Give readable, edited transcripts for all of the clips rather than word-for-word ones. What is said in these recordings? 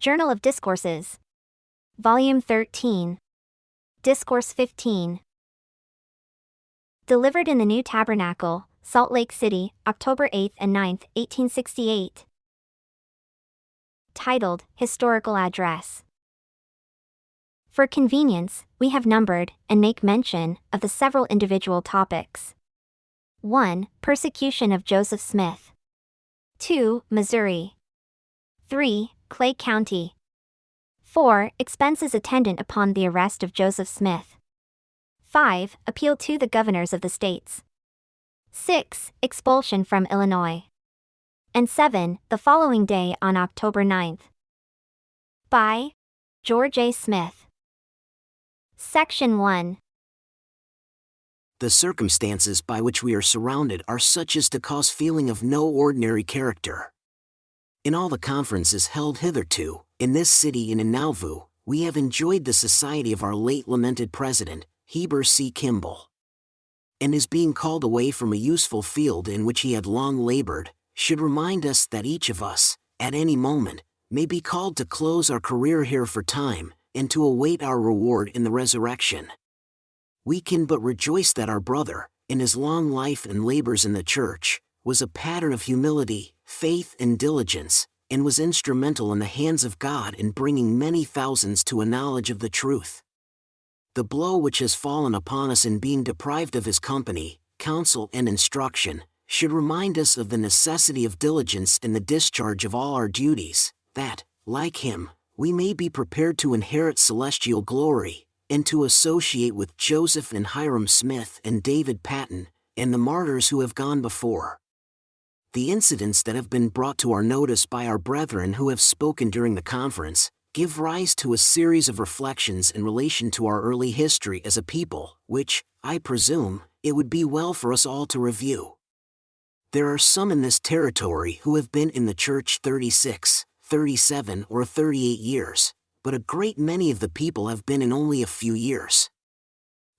Journal of Discourses. Volume 13. Discourse 15. Delivered in the New Tabernacle, Salt Lake City, October 8 and 9, 1868. Titled, Historical Address. For convenience, we have numbered, and make mention, of the several individual topics. 1. Persecution of Joseph Smith. 2. Missouri. 3. Clay County. 4. Expenses attendant upon the arrest of Joseph Smith. 5. Appeal to the governors of the states. 6. Expulsion from Illinois. And 7. The following day on October 9th. By George A. Smith. Section 1. The circumstances by which we are surrounded are such as to cause feeling of no ordinary character. In all the conferences held hitherto, in this city and in Nauvoo, we have enjoyed the society of our late lamented President, Heber C. Kimball. And his being called away from a useful field in which he had long labored, should remind us that each of us, at any moment, may be called to close our career here for time, and to await our reward in the resurrection. We can but rejoice that our brother, in his long life and labors in the church, was a pattern of humility, faith and diligence, and was instrumental in the hands of God in bringing many thousands to a knowledge of the truth. The blow which has fallen upon us in being deprived of his company, counsel and instruction, should remind us of the necessity of diligence in the discharge of all our duties, that, like him, we may be prepared to inherit celestial glory, and to associate with Joseph and Hiram Smith and David Patton, and the martyrs who have gone before. The incidents that have been brought to our notice by our brethren who have spoken during the conference, give rise to a series of reflections in relation to our early history as a people, which, I presume, it would be well for us all to review. There are some in this territory who have been in the church 36, 37 or 38 years, but a great many of the people have been in only a few years.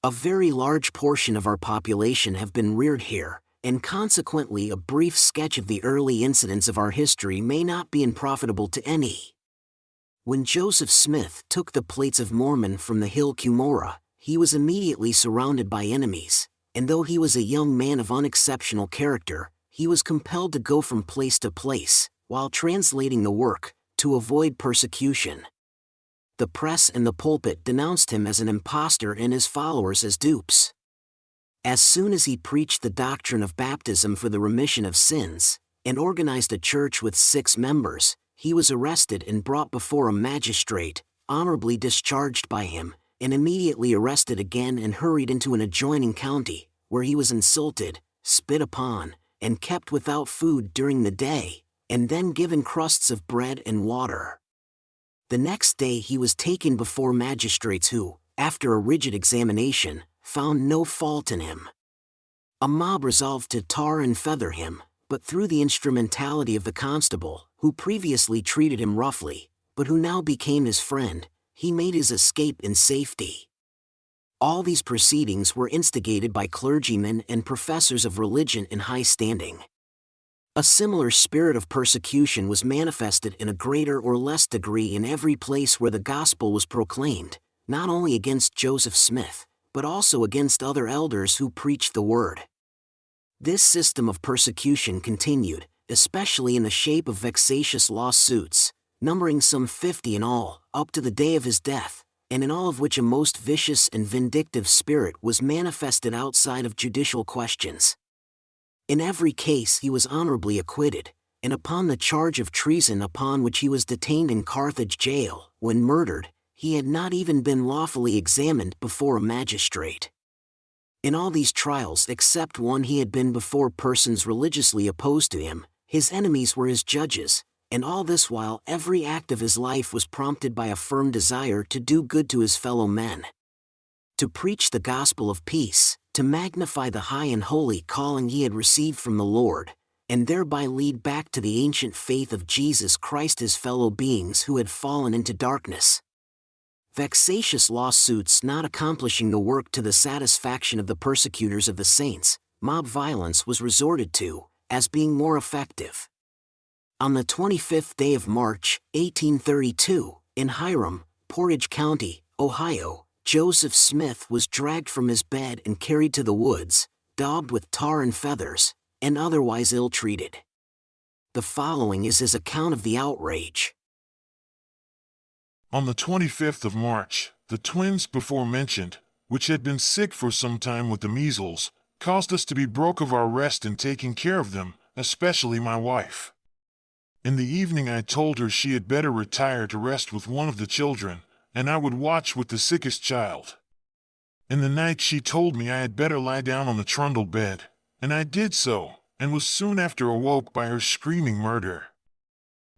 A very large portion of our population have been reared here, and consequently a brief sketch of the early incidents of our history may not be unprofitable to any. When Joseph Smith took the plates of Mormon from the hill Cumorah, he was immediately surrounded by enemies, and though he was a young man of unexceptional character, he was compelled to go from place to place, while translating the work, to avoid persecution. The press and the pulpit denounced him as an impostor and his followers as dupes. As soon as he preached the doctrine of baptism for the remission of sins, and organized a church with 6 members, he was arrested and brought before a magistrate, honorably discharged by him, and immediately arrested again and hurried into an adjoining county, where he was insulted, spit upon, and kept without food during the day, and then given crusts of bread and water. The next day he was taken before magistrates who, after a rigid examination, found no fault in him. A mob resolved to tar and feather him, but through the instrumentality of the constable, who previously treated him roughly, but who now became his friend, he made his escape in safety. All these proceedings were instigated by clergymen and professors of religion in high standing. A similar spirit of persecution was manifested in a greater or less degree in every place where the gospel was proclaimed, not only against Joseph Smith, but also against other elders who preached the word. This system of persecution continued, especially in the shape of vexatious lawsuits, numbering some 50 in all, up to the day of his death, and in all of which a most vicious and vindictive spirit was manifested outside of judicial questions. In every case he was honorably acquitted, and upon the charge of treason upon which he was detained in Carthage jail, when murdered, he had not even been lawfully examined before a magistrate. In all these trials except one he had been before persons religiously opposed to him, his enemies were his judges, and all this while every act of his life was prompted by a firm desire to do good to his fellow men. To preach the gospel of peace, to magnify the high and holy calling he had received from the Lord, and thereby lead back to the ancient faith of Jesus Christ his fellow beings who had fallen into darkness. Vexatious lawsuits not accomplishing the work to the satisfaction of the persecutors of the saints, mob violence was resorted to, as being more effective. On the 25th day of March, 1832, in Hiram, Portage County, Ohio, Joseph Smith was dragged from his bed and carried to the woods, daubed with tar and feathers, and otherwise ill-treated. The following is his account of the outrage. On the 25th of March, the twins before mentioned, which had been sick for some time with the measles, caused us to be broke of our rest in taking care of them, especially my wife. In the evening I told her she had better retire to rest with one of the children, and I would watch with the sickest child. In the night she told me I had better lie down on the trundle bed, and I did so, and was soon after awoke by her screaming murder.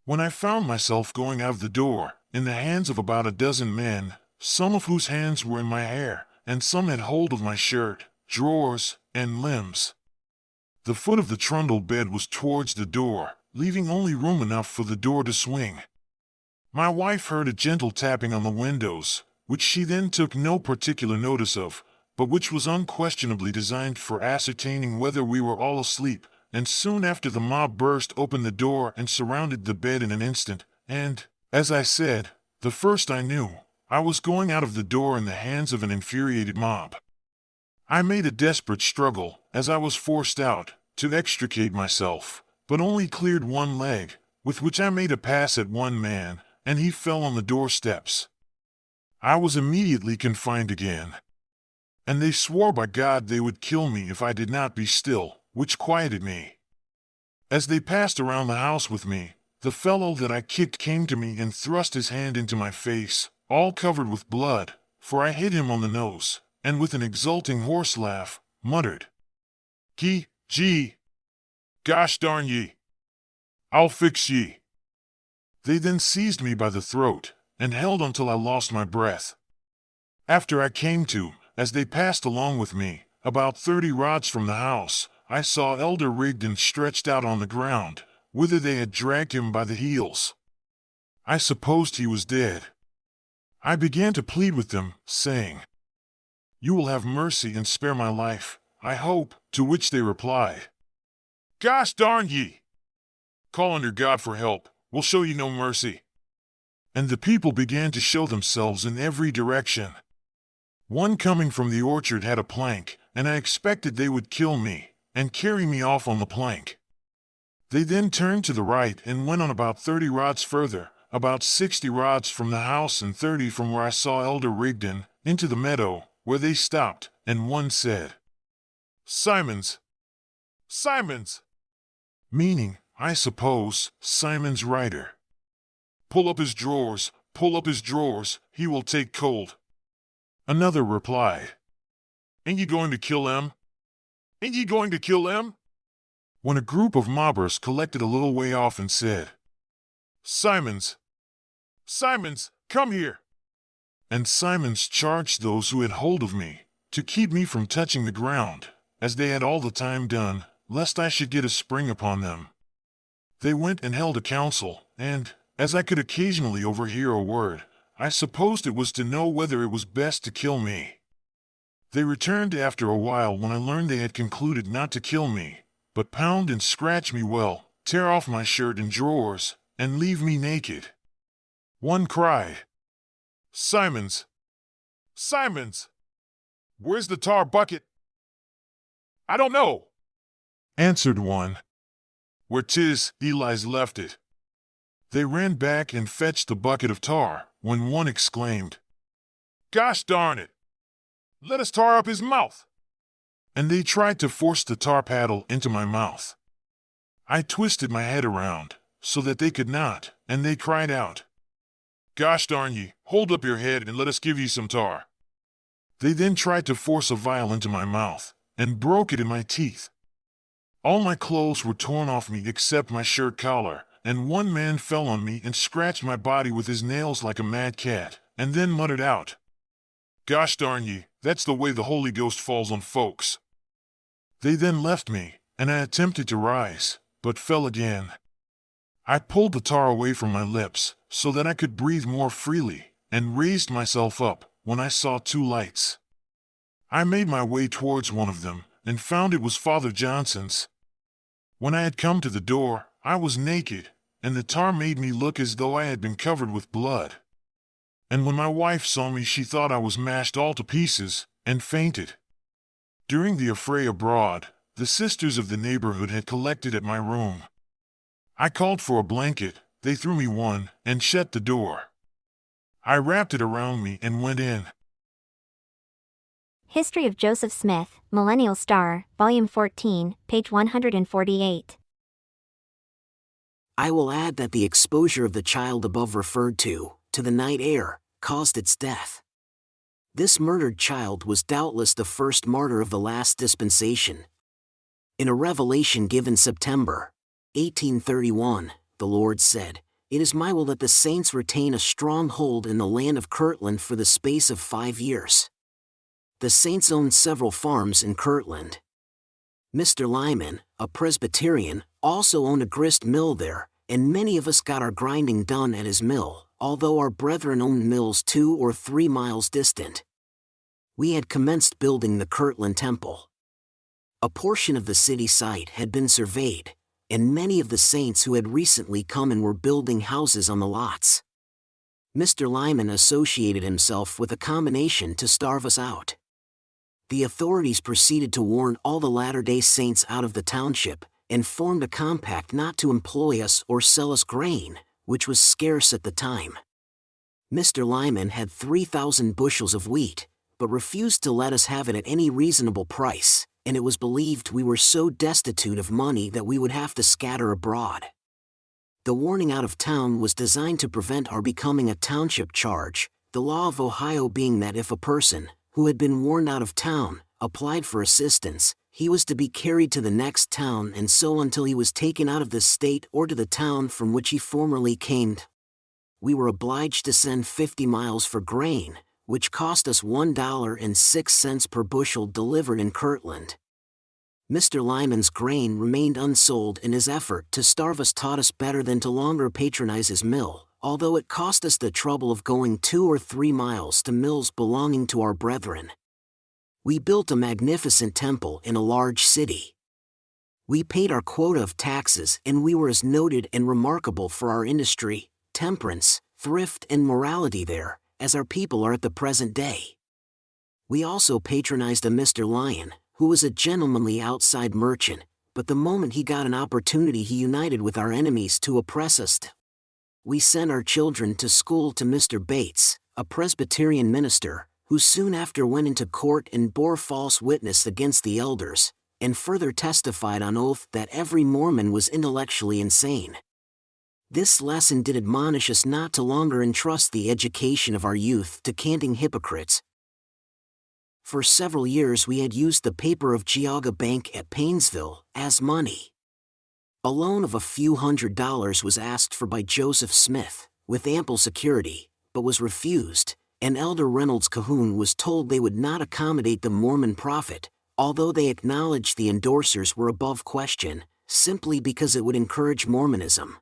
When I found myself going out of the door, in the hands of about a dozen men, some of whose hands were in my hair, and some had hold of my shirt, drawers, and limbs. The foot of the trundle bed was towards the door, leaving only room enough for the door to swing. My wife heard a gentle tapping on the windows, which she then took no particular notice of, but which was unquestionably designed for ascertaining whether we were all asleep, and soon after the mob burst open the door and surrounded the bed in an instant, and, as I said, the first I knew, I was going out of the door in the hands of an infuriated mob. I made a desperate struggle, as I was forced out, to extricate myself, but only cleared one leg, with which I made a pass at one man, and he fell on the doorsteps. I was immediately confined again. And they swore by God they would kill me if I did not be still, which quieted me. As they passed around the house with me, the fellow that I kicked came to me and thrust his hand into my face, all covered with blood, for I hit him on the nose, and with an exulting horse laugh, muttered, Gee, gosh darn ye! I'll fix ye! They then seized me by the throat, and held until I lost my breath. After I came to, as they passed along with me, about 30 rods from the house, I saw Elder Rigdon stretched out on the ground, whither they had dragged him by the heels. I supposed he was dead. I began to plead with them, saying, You will have mercy and spare my life, I hope, to which they replied, Gosh darn ye! Call under God for help, we'll show you no mercy. And the people began to show themselves in every direction. One coming from the orchard had a plank, and I expected they would kill me, and carry me off on the plank. They then turned to the right and went on about 30 rods further, about 60 rods from the house and 30 from where I saw Elder Rigdon, into the meadow, where they stopped, and one said, Simons! Meaning, I suppose, Simon's rider. Pull up his drawers, he will take cold. Another replied, Ain't ye going to kill him? When a group of mobbers collected a little way off and said, Simons, come here! And Simons charged those who had hold of me, to keep me from touching the ground, as they had all the time done, lest I should get a spring upon them. They went and held a council, and, as I could occasionally overhear a word, I supposed it was to know whether it was best to kill me. They returned after a while when I learned they had concluded not to kill me, but pound and scratch me well, tear off my shirt and drawers, and leave me naked. One cried, Simons! Where's the tar bucket? I don't know, answered one. Where 'tis, Eli's left it. They ran back and fetched the bucket of tar, when one exclaimed, Gosh darn it! Let us tar up his mouth! And they tried to force the tar paddle into my mouth. I twisted my head around, so that they could not, and they cried out, Gosh darn ye, hold up your head and let us give ye some tar. They then tried to force a vial into my mouth, and broke it in my teeth. All my clothes were torn off me except my shirt collar, and one man fell on me and scratched my body with his nails like a mad cat, and then muttered out, Gosh darn ye, that's the way the Holy Ghost falls on folks. They then left me, and I attempted to rise, but fell again. I pulled the tar away from my lips, so that I could breathe more freely, and raised myself up, when I saw 2 lights. I made my way towards one of them, and found it was Father Johnson's. When I had come to the door, I was naked, and the tar made me look as though I had been covered with blood. And when my wife saw me, she thought I was mashed all to pieces, and fainted. During the affray abroad, the sisters of the neighborhood had collected at my room. I called for a blanket, they threw me one, and shut the door. I wrapped it around me and went in. History of Joseph Smith, Millennial Star, Volume 14, page 148. I will add that the exposure of the child above referred to the night air, caused its death. This murdered child was doubtless the first martyr of the last dispensation. In a revelation given September 1831, the Lord said, "It is my will that the saints retain a strong hold in the land of Kirtland for the space of 5 years." The saints owned several farms in Kirtland. Mr. Lyman, a Presbyterian, also owned a grist mill there, and many of us got our grinding done at his mill, although our brethren owned mills 2 or 3 miles distant. We had commenced building the Kirtland Temple. A portion of the city site had been surveyed, and many of the saints who had recently come in were building houses on the lots. Mr. Lyman associated himself with a combination to starve us out. The authorities proceeded to warn all the Latter-day Saints out of the township, and formed a compact not to employ us or sell us grain, which was scarce at the time. Mr. Lyman had 3,000 bushels of wheat, but refused to let us have it at any reasonable price, and it was believed we were so destitute of money that we would have to scatter abroad. The warning out of town was designed to prevent our becoming a township charge, the law of Ohio being that if a person, who had been warned out of town, applied for assistance, he was to be carried to the next town and so until he was taken out of the state or to the town from which he formerly came. We were obliged to send 50 miles for grain, which cost us $1.06 per bushel delivered in Kirtland. Mr. Lyman's grain remained unsold, and his effort to starve us taught us better than to longer patronize his mill, although it cost us the trouble of going 2 or 3 miles to mills belonging to our brethren. We built a magnificent temple in a large city. We paid our quota of taxes, and we were as noted and remarkable for our industry, temperance, thrift, and morality there, as our people are at the present day. We also patronized a Mr. Lyon, who was a gentlemanly outside merchant, but the moment he got an opportunity he united with our enemies to oppress us. We sent our children to school to Mr. Bates, a Presbyterian minister, who soon after went into court and bore false witness against the elders, and further testified on oath that every Mormon was intellectually insane. This lesson did admonish us not to longer entrust the education of our youth to canting hypocrites. For several years we had used the paper of Geauga Bank at Painesville as money. A loan of a few $100s was asked for by Joseph Smith, with ample security, but was refused, and Elder Reynolds Cahoon was told they would not accommodate the Mormon prophet, although they acknowledged the endorsers were above question, simply because it would encourage Mormonism.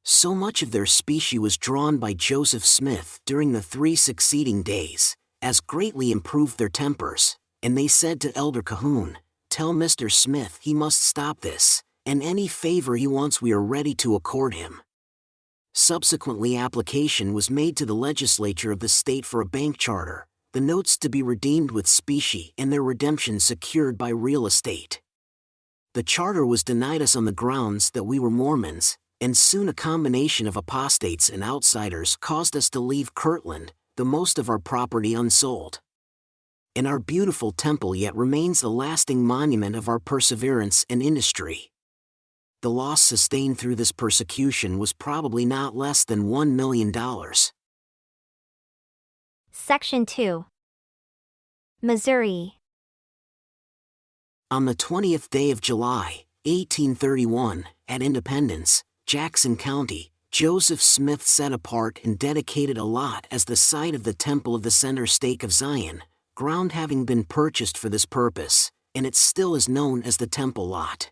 So much of their specie was drawn by Joseph Smith during the 3 succeeding days, as greatly improved their tempers, and they said to Elder Cahoon, "Tell Mr. Smith he must stop this, and any favor he wants we are ready to accord him." Subsequently, application was made to the legislature of the state for a bank charter, the notes to be redeemed with specie and their redemption secured by real estate. The charter was denied us on the grounds that we were Mormons, and soon a combination of apostates and outsiders caused us to leave Kirtland, the most of our property unsold. And our beautiful temple yet remains a lasting monument of our perseverance and industry. The loss sustained through this persecution was probably not less than $1 million. Section 2. Missouri. On the 20th day of July, 1831, at Independence, Jackson County, Joseph Smith set apart and dedicated a lot as the site of the Temple of the Center Stake of Zion, ground having been purchased for this purpose, and it still is known as the Temple Lot.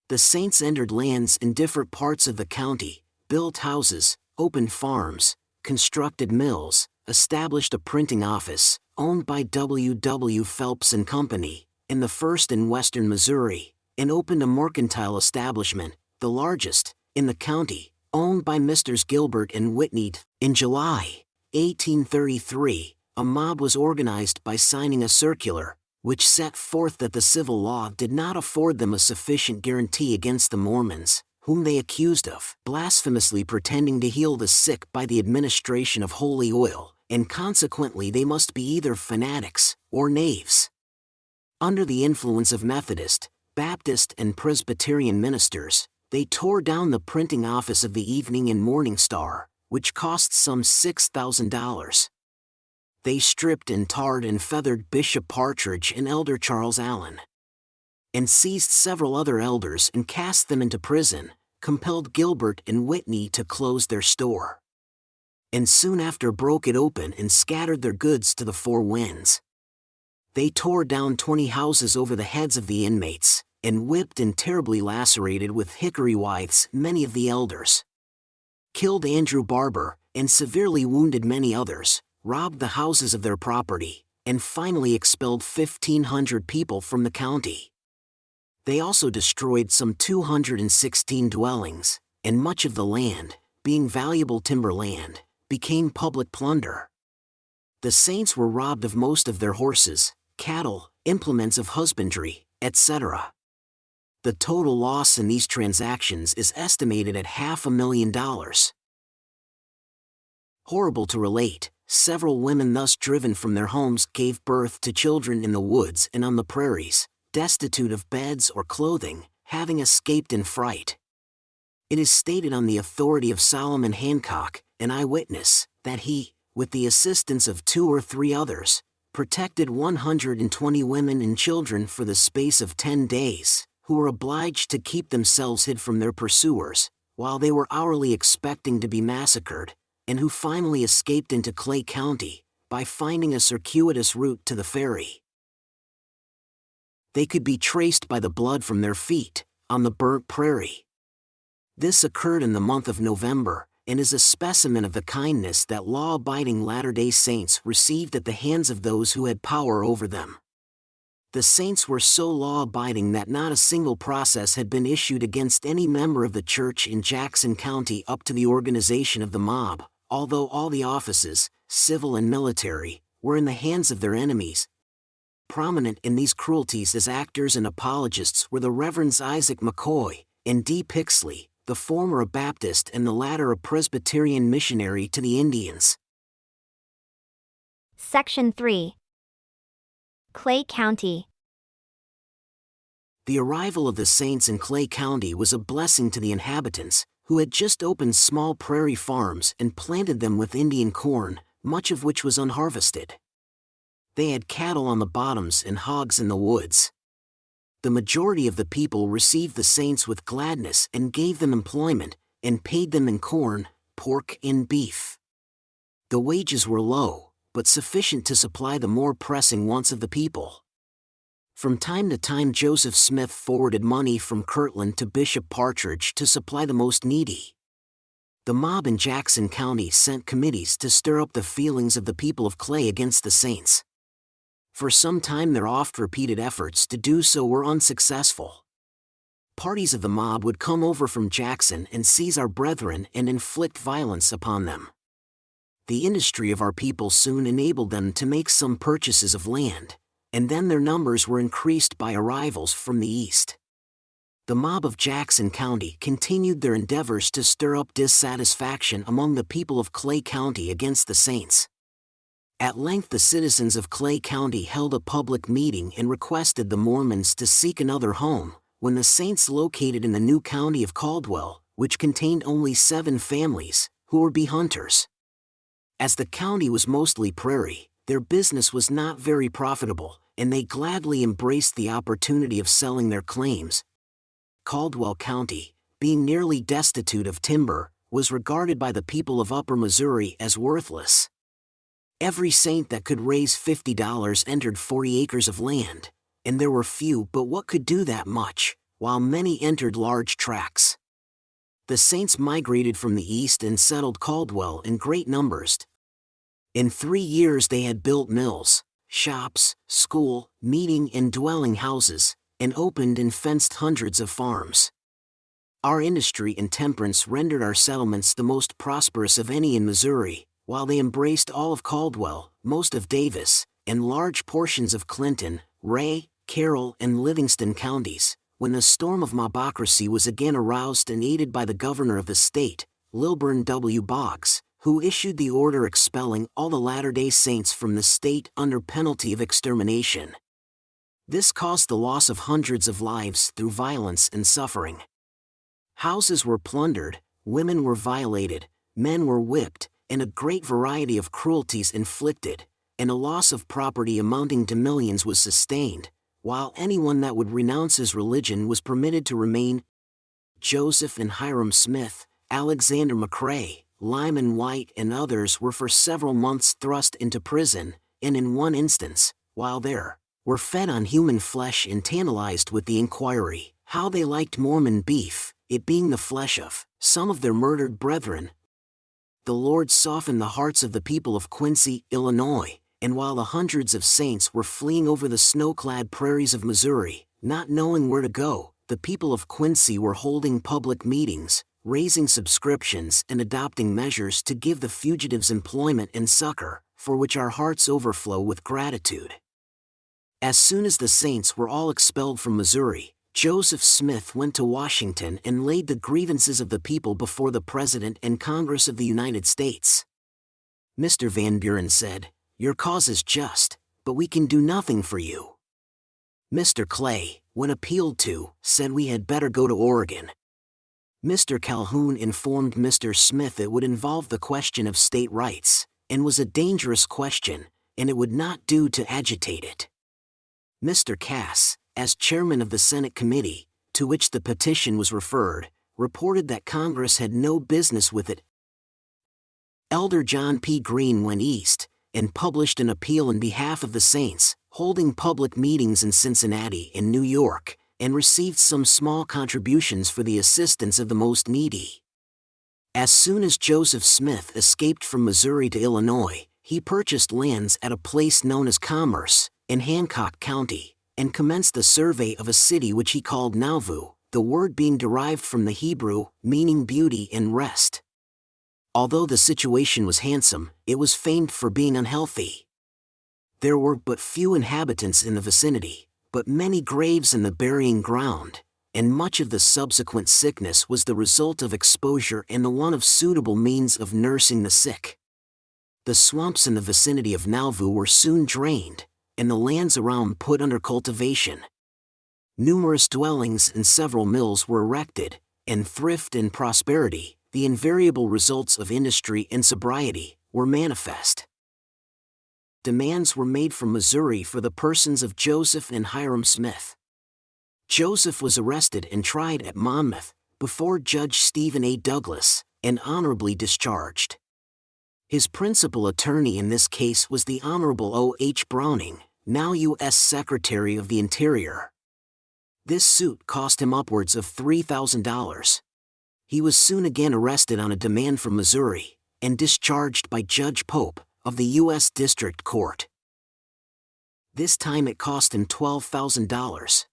The saints entered lands in different parts of the county, built houses, opened farms, constructed mills, established a printing office, owned by W. W. Phelps and Company, in the first in western Missouri, and opened a mercantile establishment, the largest, in the county, owned by Messrs. Gilbert and Whitney. In July 1833, a mob was organized by signing a circular, which set forth that the civil law did not afford them a sufficient guarantee against the Mormons, whom they accused of blasphemously pretending to heal the sick by the administration of holy oil, and consequently they must be either fanatics or knaves. Under the influence of Methodist, Baptist, and Presbyterian ministers, they tore down the printing office of the Evening and Morning Star, which cost some $6,000. They stripped and tarred and feathered Bishop Partridge and Elder Charles Allen, and seized several other elders and cast them into prison, compelled Gilbert and Whitney to close their store, and soon after broke it open and scattered their goods to the four winds. They tore down 20 houses over the heads of the inmates, and whipped and terribly lacerated with hickory withes many of the elders, killed Andrew Barber, and severely wounded many others, robbed the houses of their property, and finally expelled 1,500 people from the county. They also destroyed some 216 dwellings, and much of the land, being valuable timber land, became public plunder. The saints were robbed of most of their horses, cattle, implements of husbandry, etc. The total loss in these transactions is estimated at $500,000. Horrible to relate, several women thus driven from their homes gave birth to children in the woods and on the prairies, destitute of beds or clothing, having escaped in fright. It is stated on the authority of Solomon Hancock, an eyewitness, that he, with the assistance of 2 or 3 others, protected 120 women and children for the space of 10 days, who were obliged to keep themselves hid from their pursuers, while they were hourly expecting to be massacred, and who finally escaped into Clay County, by finding a circuitous route to the ferry. They could be traced by the blood from their feet, on the burnt prairie. This occurred in the month of November, and is a specimen of the kindness that law-abiding Latter-day Saints received at the hands of those who had power over them. The saints were so law-abiding that not a single process had been issued against any member of the church in Jackson County up to the organization of the mob, although all the offices, civil and military, were in the hands of their enemies. Prominent in these cruelties as actors and apologists were the Reverends Isaac McCoy and D. Pixley, the former a Baptist and the latter a Presbyterian missionary to the Indians. Section 3. Clay County. The arrival of the saints in Clay County was a blessing to the inhabitants, who had just opened small prairie farms and planted them with Indian corn, much of which was unharvested. They had cattle on the bottoms and hogs in the woods. The majority of the people received the saints with gladness and gave them employment, and paid them in corn, pork, and beef. The wages were low, but sufficient to supply the more pressing wants of the people. From time to time Joseph Smith forwarded money from Kirtland to Bishop Partridge to supply the most needy. The mob in Jackson County sent committees to stir up the feelings of the people of Clay against the saints. For some time their oft-repeated efforts to do so were unsuccessful. Parties of the mob would come over from Jackson and seize our brethren and inflict violence upon them. The industry of our people soon enabled them to make some purchases of land, and then their numbers were increased by arrivals from the east. The mob of Jackson County continued their endeavors to stir up dissatisfaction among the people of Clay County against the saints. At length the citizens of Clay County held a public meeting and requested the Mormons to seek another home, when the saints located in the new county of Caldwell, which contained only 7 families, who were bee hunters. As the county was mostly prairie, their business was not very profitable, and they gladly embraced the opportunity of selling their claims. Caldwell County, being nearly destitute of timber, was regarded by the people of Upper Missouri as worthless. Every saint that could raise $50 entered 40 acres of land, and there were few but what could do that much, while many entered large tracts. The saints migrated from the east and settled Caldwell in great numbers. In 3 years they had built mills, shops, school, meeting and dwelling houses, and opened and fenced hundreds of farms. Our industry and temperance rendered our settlements the most prosperous of any in Missouri, while they embraced all of Caldwell, most of Davis, and large portions of Clinton, Ray, Carroll, and Livingston counties. When the storm of mobocracy was again aroused and aided by the governor of the state, Lilburn W. Boggs, who issued the order expelling all the Latter-day Saints from the state under penalty of extermination. This caused the loss of hundreds of lives through violence and suffering. Houses were plundered, women were violated, men were whipped, and a great variety of cruelties inflicted, and a loss of property amounting to millions was sustained, while anyone that would renounce his religion was permitted to remain. Joseph and Hiram Smith, Alexander McCrae, Lyman White, and others were for several months thrust into prison, and in one instance, while there, were fed on human flesh and tantalized with the inquiry how they liked Mormon beef, it being the flesh of some of their murdered brethren. The Lord softened the hearts of the people of Quincy, Illinois, and while the hundreds of saints were fleeing over the snow-clad prairies of Missouri, not knowing where to go, the people of Quincy were holding public meetings, raising subscriptions, and adopting measures to give the fugitives employment and succor, for which our hearts overflow with gratitude. As soon as the saints were all expelled from Missouri, Joseph Smith went to Washington and laid the grievances of the people before the President and Congress of the United States. Mr. Van Buren said, "Your cause is just, but we can do nothing for you." Mr. Clay, when appealed to, said we had better go to Oregon. Mr. Calhoun informed Mr. Smith it would involve the question of state rights, and was a dangerous question, and it would not do to agitate it. Mr. Cass, as chairman of the Senate committee, to which the petition was referred, reported that Congress had no business with it. Elder John P. Green went east, and published an appeal in behalf of the saints, holding public meetings in Cincinnati and New York, and received some small contributions for the assistance of the most needy. As soon as Joseph Smith escaped from Missouri to Illinois, he purchased lands at a place known as Commerce, in Hancock County, and commenced the survey of a city which he called Nauvoo, the word being derived from the Hebrew, meaning beauty and rest. Although the situation was handsome, it was famed for being unhealthy. There were but few inhabitants in the vicinity, but many graves in the burying ground, and much of the subsequent sickness was the result of exposure and the want of suitable means of nursing the sick. The swamps in the vicinity of Nauvoo were soon drained, and the lands around put under cultivation. Numerous dwellings and several mills were erected, and thrift and prosperity, the invariable results of industry and sobriety, were manifest. Demands were made from Missouri for the persons of Joseph and Hiram Smith. Joseph was arrested and tried at Monmouth, before Judge Stephen A. Douglas, and honorably discharged. His principal attorney in this case was the Honorable O. H. Browning, now U.S. Secretary of the Interior. This suit cost him upwards of $3,000. He was soon again arrested on a demand from Missouri, and discharged by Judge Pope, of the U.S. District Court. This time it cost him $12,000.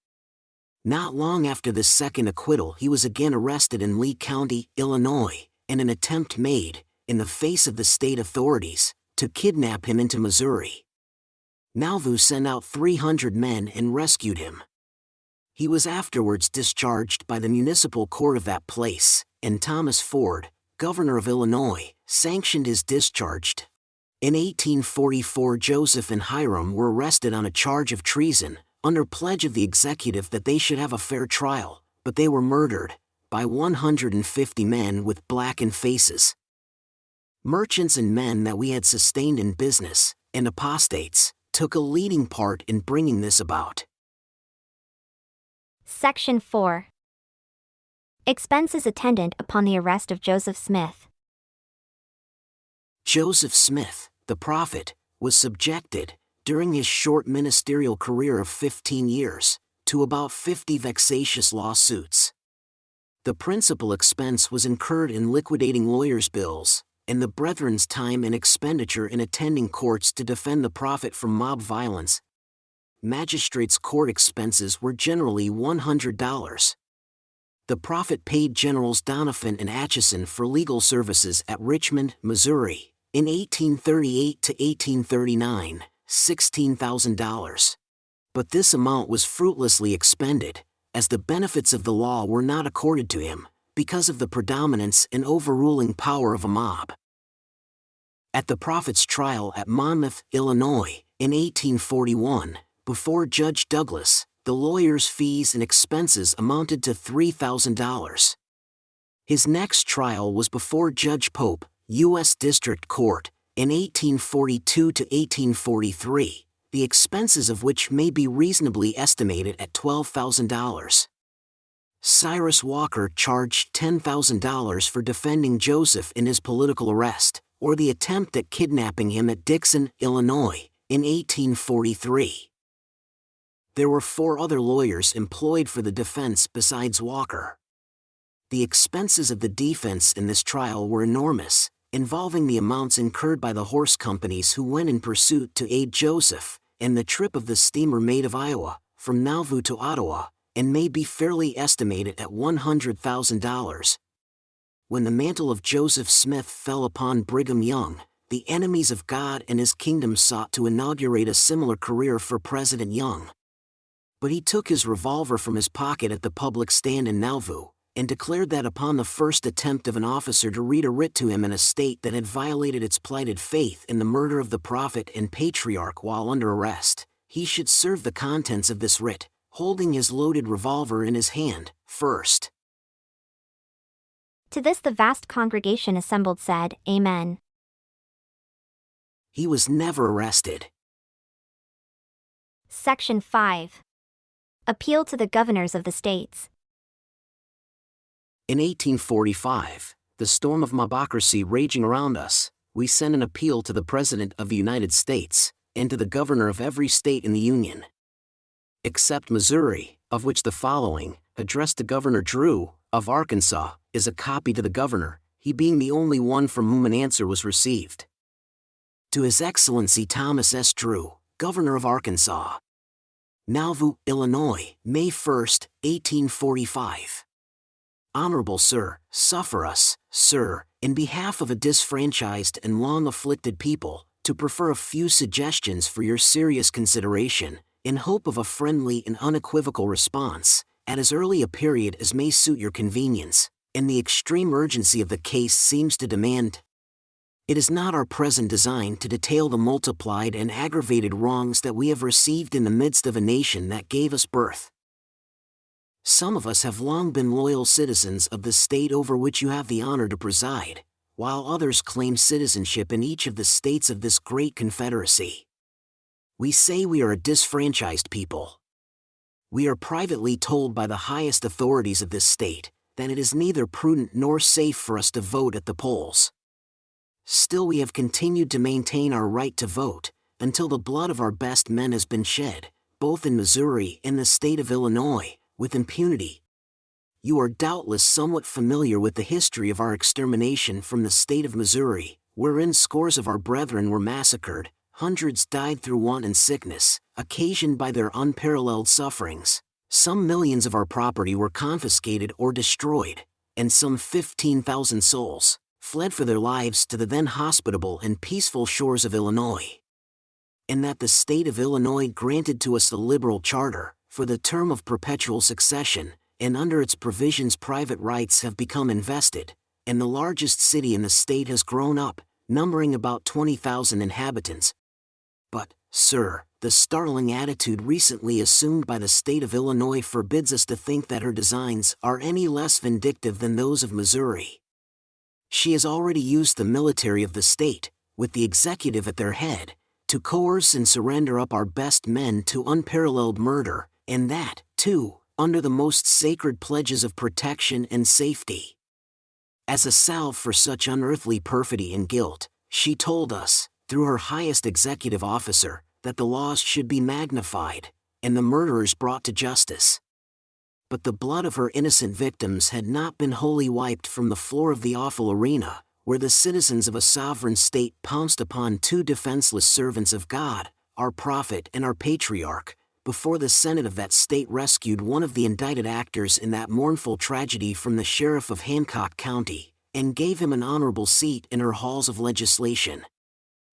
Not long after this second acquittal, he was again arrested in Lee County, Illinois, and an attempt made, in the face of the state authorities, to kidnap him into Missouri. Nauvoo sent out 300 men and rescued him. He was afterwards discharged by the municipal court of that place, and Thomas Ford, governor of Illinois, sanctioned his discharge. In 1844, Joseph and Hiram were arrested on a charge of treason, under pledge of the executive that they should have a fair trial, but they were murdered by 150 men with blackened faces. Merchants and men that we had sustained in business, and apostates, took a leading part in bringing this about. Section 4. Expenses attendant upon the arrest of Joseph Smith. Joseph Smith, the prophet, was subjected, during his short ministerial career of 15 years, to about 50 vexatious lawsuits. The principal expense was incurred in liquidating lawyers' bills, and the brethren's time and expenditure in attending courts to defend the prophet from mob violence. Magistrates' court expenses were generally $100. the prophet paid Generals Donovan and Atchison for legal services at Richmond, Missouri, in 1838 to 1839, $16,000. But this amount was fruitlessly expended, as the benefits of the law were not accorded to him, because of the predominance and overruling power of a mob. At the prophet's trial at Monmouth, Illinois, in 1841, before Judge Douglas, the lawyer's fees and expenses amounted to $3,000. His next trial was before Judge Pope, U.S. District Court, in 1842 to 1843, the expenses of which may be reasonably estimated at $12,000. Cyrus Walker charged $10,000 for defending Joseph in his political arrest, or the attempt at kidnapping him at Dixon, Illinois, in 1843. There were 4 other lawyers employed for the defense besides Walker. The expenses of the defense in this trial were enormous, involving the amounts incurred by the horse companies who went in pursuit to aid Joseph, and the trip of the steamer Maid of Iowa, from Nauvoo to Ottawa, and may be fairly estimated at $100,000. When the mantle of Joseph Smith fell upon Brigham Young, the enemies of God and his kingdom sought to inaugurate a similar career for President Young. But he took his revolver from his pocket at the public stand in Nauvoo, and declared that upon the first attempt of an officer to read a writ to him in a state that had violated its plighted faith in the murder of the prophet and patriarch while under arrest, he should serve the contents of this writ, holding his loaded revolver in his hand, first. To this the vast congregation assembled said, Amen. He was never arrested. Section 5. Appeal to the governors of the states. In 1845, the storm of mobocracy raging around us, we sent an appeal to the President of the United States, and to the governor of every state in the Union. Except Missouri, of which the following, addressed to Governor Drew, of Arkansas, is a copy to the governor, he being the only one from whom an answer was received. To His Excellency Thomas S. Drew, Governor of Arkansas. Nauvoo, Illinois, May 1, 1845. Honorable Sir, suffer us, Sir, in behalf of a disfranchised and long-afflicted people, to prefer a few suggestions for your serious consideration, in hope of a friendly and unequivocal response, at as early a period as may suit your convenience, and the extreme urgency of the case seems to demand. It is not our present design to detail the multiplied and aggravated wrongs that we have received in the midst of a nation that gave us birth. Some of us have long been loyal citizens of the state over which you have the honor to preside, while others claim citizenship in each of the states of this great confederacy. We say we are a disfranchised people. We are privately told by the highest authorities of this state that it is neither prudent nor safe for us to vote at the polls. Still we have continued to maintain our right to vote, until the blood of our best men has been shed, both in Missouri and the state of Illinois, with impunity. You are doubtless somewhat familiar with the history of our extermination from the state of Missouri, wherein scores of our brethren were massacred, hundreds died through want and sickness, occasioned by their unparalleled sufferings, some millions of our property were confiscated or destroyed, and some 15,000 souls fled for their lives to the then hospitable and peaceful shores of Illinois. And that the state of Illinois granted to us a liberal charter, for the term of perpetual succession, and under its provisions private rights have become invested, and the largest city in the state has grown up, numbering about 20,000 inhabitants. But, sir, the startling attitude recently assumed by the state of Illinois forbids us to think that her designs are any less vindictive than those of Missouri. She has already used the military of the state, with the executive at their head, to coerce and surrender up our best men to unparalleled murder, and that, too, under the most sacred pledges of protection and safety. As a salve for such unearthly perfidy and guilt, she told us, through her highest executive officer, that the laws should be magnified, and the murderers brought to justice. But the blood of her innocent victims had not been wholly wiped from the floor of the awful arena, where the citizens of a sovereign state pounced upon two defenseless servants of God, our prophet and our patriarch, before the Senate of that state rescued one of the indicted actors in that mournful tragedy from the sheriff of Hancock County, and gave him an honorable seat in her halls of legislation.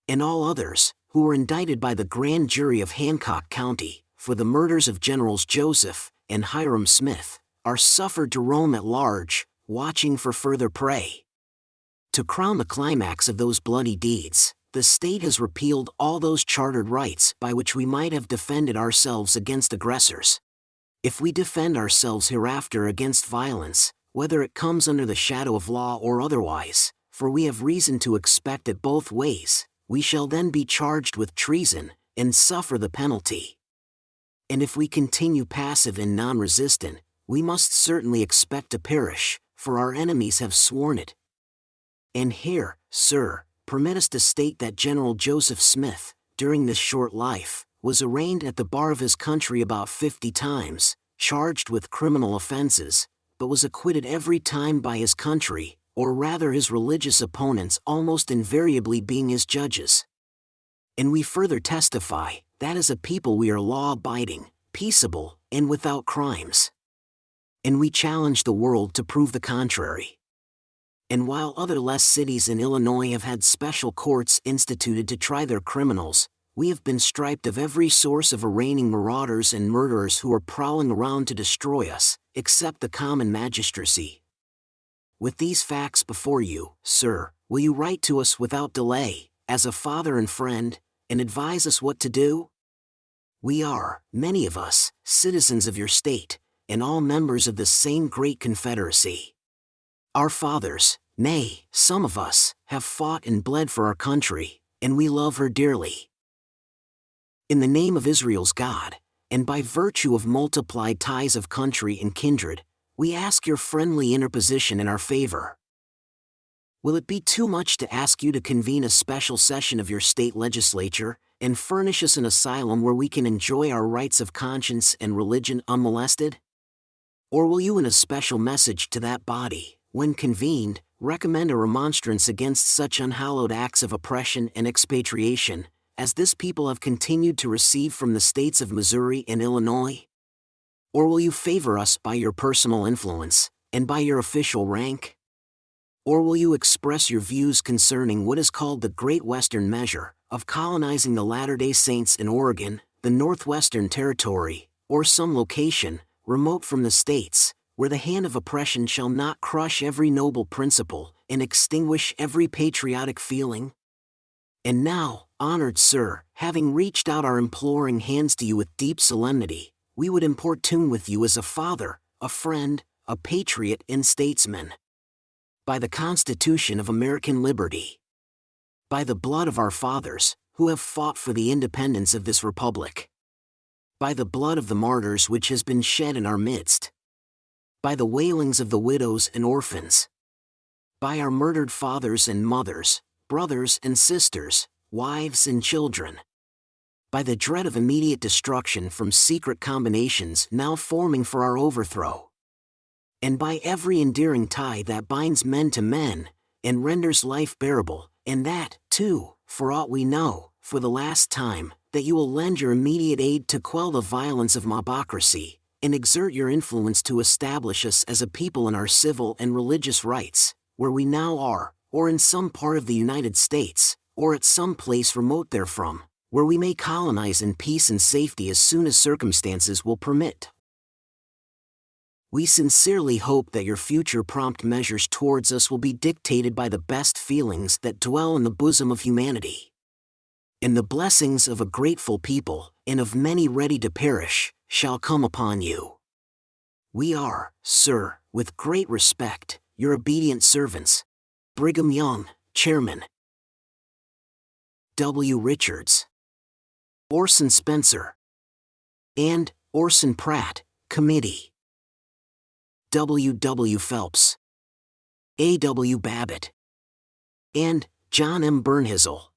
And all others, who were indicted by the grand jury of Hancock County, for the murders of Generals Joseph and Hiram Smith, are suffered to roam at large, watching for further prey. To crown the climax of those bloody deeds, the state has repealed all those chartered rights by which we might have defended ourselves against aggressors. If we defend ourselves hereafter against violence, whether it comes under the shadow of law or otherwise, for we have reason to expect it both ways, we shall then be charged with treason, and suffer the penalty. And if we continue passive and non-resistant, we must certainly expect to perish, for our enemies have sworn it. And here, sir, permit us to state that General Joseph Smith, during this short life, was arraigned at the bar of his country about 50 times, charged with criminal offenses, but was acquitted every time by his country, or rather his religious opponents almost invariably being his judges. And we further testify, that as a people we are law-abiding, peaceable, and without crimes. And we challenge the world to prove the contrary. And while other less cities in Illinois have had special courts instituted to try their criminals, we have been striped of every source of arraigning marauders and murderers who are prowling around to destroy us, except the common magistracy. With these facts before you, sir, will you write to us without delay, as a father and friend, and advise us what to do? We are, many of us, citizens of your state, and all members of the same great confederacy. Our fathers, nay, some of us, have fought and bled for our country, and we love her dearly. In the name of Israel's God, and by virtue of multiplied ties of country and kindred, we ask your friendly interposition in our favor. Will it be too much to ask you to convene a special session of your state legislature, and furnish us an asylum where we can enjoy our rights of conscience and religion unmolested? Or will you in a special message to that body, when convened, recommend a remonstrance against such unhallowed acts of oppression and expatriation, as this people have continued to receive from the states of Missouri and Illinois? Or will you favor us by your personal influence, and by your official rank? Or will you express your views concerning what is called the Great Western Measure, of colonizing the Latter-day Saints in Oregon, the Northwestern Territory, or some location, remote from the states, where the hand of oppression shall not crush every noble principle, and extinguish every patriotic feeling? And now, honored sir, having reached out our imploring hands to you with deep solemnity, we would importune with you as a father, a friend, a patriot and statesman. By the Constitution of American liberty. By the blood of our fathers, who have fought for the independence of this republic. By the blood of the martyrs which has been shed in our midst. By the wailings of the widows and orphans. By our murdered fathers and mothers, brothers and sisters, wives and children. By the dread of immediate destruction from secret combinations now forming for our overthrow. And by every endearing tie that binds men to men, and renders life bearable, and that, too, for aught we know, for the last time, that you will lend your immediate aid to quell the violence of mobocracy, and exert your influence to establish us as a people in our civil and religious rights, where we now are, or in some part of the United States, or at some place remote therefrom, where we may colonize in peace and safety as soon as circumstances will permit. We sincerely hope that your future prompt measures towards us will be dictated by the best feelings that dwell in the bosom of humanity. And the blessings of a grateful people, and of many ready to perish, shall come upon you. We are, sir, with great respect, your obedient servants. Brigham Young, Chairman. W. Richards. Orson Spencer. And Orson Pratt, Committee. W. W. Phelps. A. W. Babbitt. And John M. Bernhizel.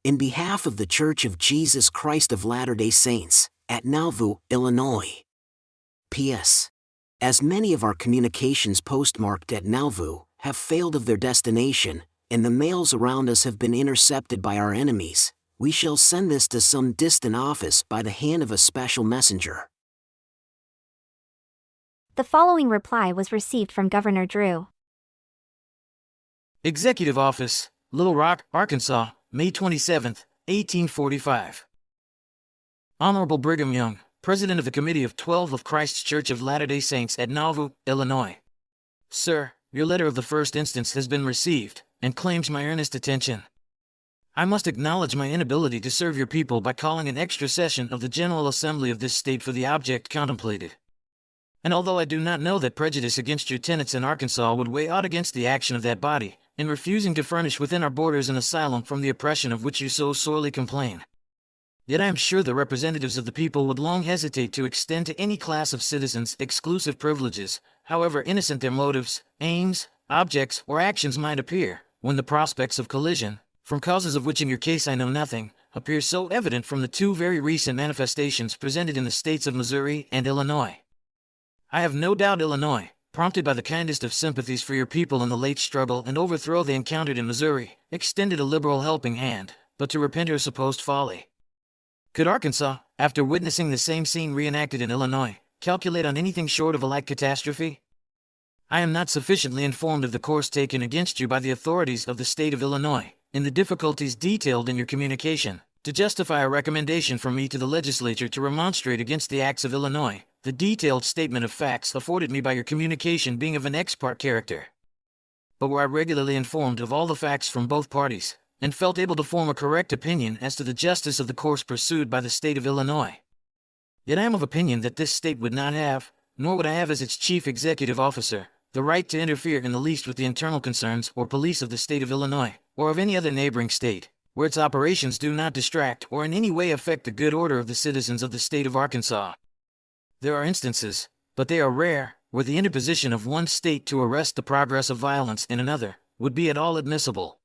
In behalf of the Church of Jesus Christ of Latter-day Saints, at Nauvoo, Illinois. P.S. As many of our communications postmarked at Nauvoo have failed of their destination, and the mails around us have been intercepted by our enemies, We shall send this to some distant office by the hand of a special messenger. The following reply was received from Governor Drew. Executive Office, Little Rock, Arkansas, May 27, 1845. Honorable Brigham Young, President of the Committee of 12 of Christ's Church of Latter-day Saints at Nauvoo, Illinois. Sir, your letter of the first instance has been received, and claims my earnest attention. I must acknowledge my inability to serve your people by calling an extra session of the General Assembly of this state for the object contemplated. And although I do not know that prejudice against your tenants in Arkansas would weigh out against the action of that body, in refusing to furnish within our borders an asylum from the oppression of which you so sorely complain, yet I am sure the representatives of the people would long hesitate to extend to any class of citizens exclusive privileges, however innocent their motives, aims, objects, or actions might appear, when the prospects of collision, from causes of which in your case I know nothing, appear so evident from the two very recent manifestations presented in the states of Missouri and Illinois. I have no doubt Illinois, prompted by the kindest of sympathies for your people in the late struggle and overthrow they encountered in Missouri, extended a liberal helping hand, but to repent her supposed folly. Could Arkansas, after witnessing the same scene reenacted in Illinois, calculate on anything short of a like catastrophe? I am not sufficiently informed of the course taken against you by the authorities of the state of Illinois, in the difficulties detailed in your communication, to justify a recommendation from me to the legislature to remonstrate against the acts of Illinois, the detailed statement of facts afforded me by your communication being of an ex parte character. But were I regularly informed of all the facts from both parties, and felt able to form a correct opinion as to the justice of the course pursued by the state of Illinois, yet I am of opinion that this state would not have, nor would I have as its chief executive officer, the right to interfere in the least with the internal concerns or police of the state of Illinois, or of any other neighboring state, where its operations do not distract or in any way affect the good order of the citizens of the state of Arkansas. There are instances, but they are rare, where the interposition of one state to arrest the progress of violence in another would be at all admissible.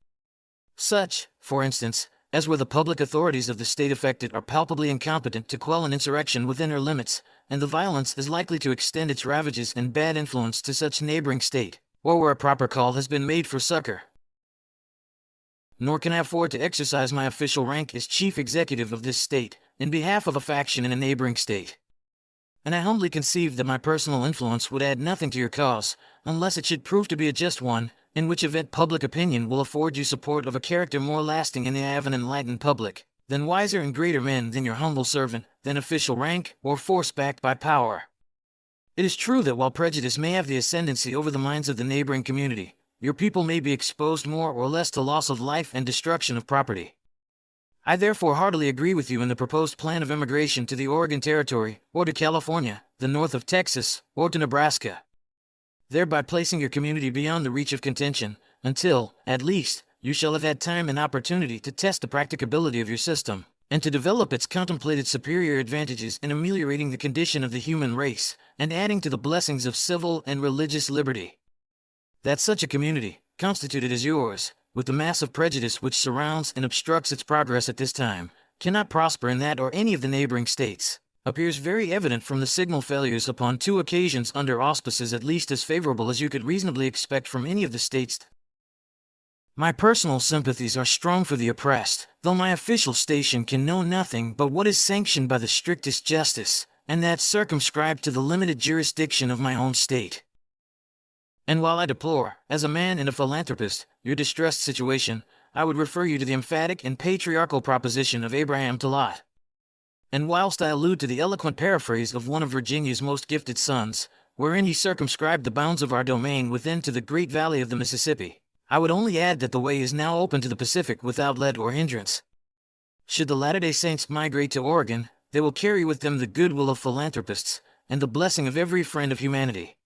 Such, for instance, as where the public authorities of the state affected are palpably incompetent to quell an insurrection within her limits, and the violence is likely to extend its ravages and bad influence to such neighboring state, or where a proper call has been made for succor. Nor can I afford to exercise my official rank as chief executive of this state, in behalf of a faction in a neighboring state. And I humbly conceive that my personal influence would add nothing to your cause, unless it should prove to be a just one, in which event public opinion will afford you support of a character more lasting in the eye of an enlightened public, than wiser and greater men than your humble servant, than official rank, or force backed by power. It is true that while prejudice may have the ascendancy over the minds of the neighboring community, your people may be exposed more or less to loss of life and destruction of property. I therefore heartily agree with you in the proposed plan of immigration to the Oregon Territory, or to California, the north of Texas, or to Nebraska, thereby placing your community beyond the reach of contention, until, at least, you shall have had time and opportunity to test the practicability of your system, and to develop its contemplated superior advantages in ameliorating the condition of the human race, and adding to the blessings of civil and religious liberty. That such a community, constituted as yours, with the mass of prejudice which surrounds and obstructs its progress at this time, cannot prosper in that or any of the neighboring states, appears very evident from the signal failures upon 2 occasions under auspices at least as favorable as you could reasonably expect from any of the states. My personal sympathies are strong for the oppressed, though my official station can know nothing but what is sanctioned by the strictest justice, and that circumscribed to the limited jurisdiction of my own state. And while I deplore, as a man and a philanthropist, your distressed situation, I would refer you to the emphatic and patriarchal proposition of Abraham to Lot. And whilst I allude to the eloquent paraphrase of one of Virginia's most gifted sons, wherein he circumscribed the bounds of our domain within to the great valley of the Mississippi, I would only add that the way is now open to the Pacific without let or hindrance. Should the Latter-day Saints migrate to Oregon, they will carry with them the goodwill of philanthropists, and the blessing of every friend of humanity.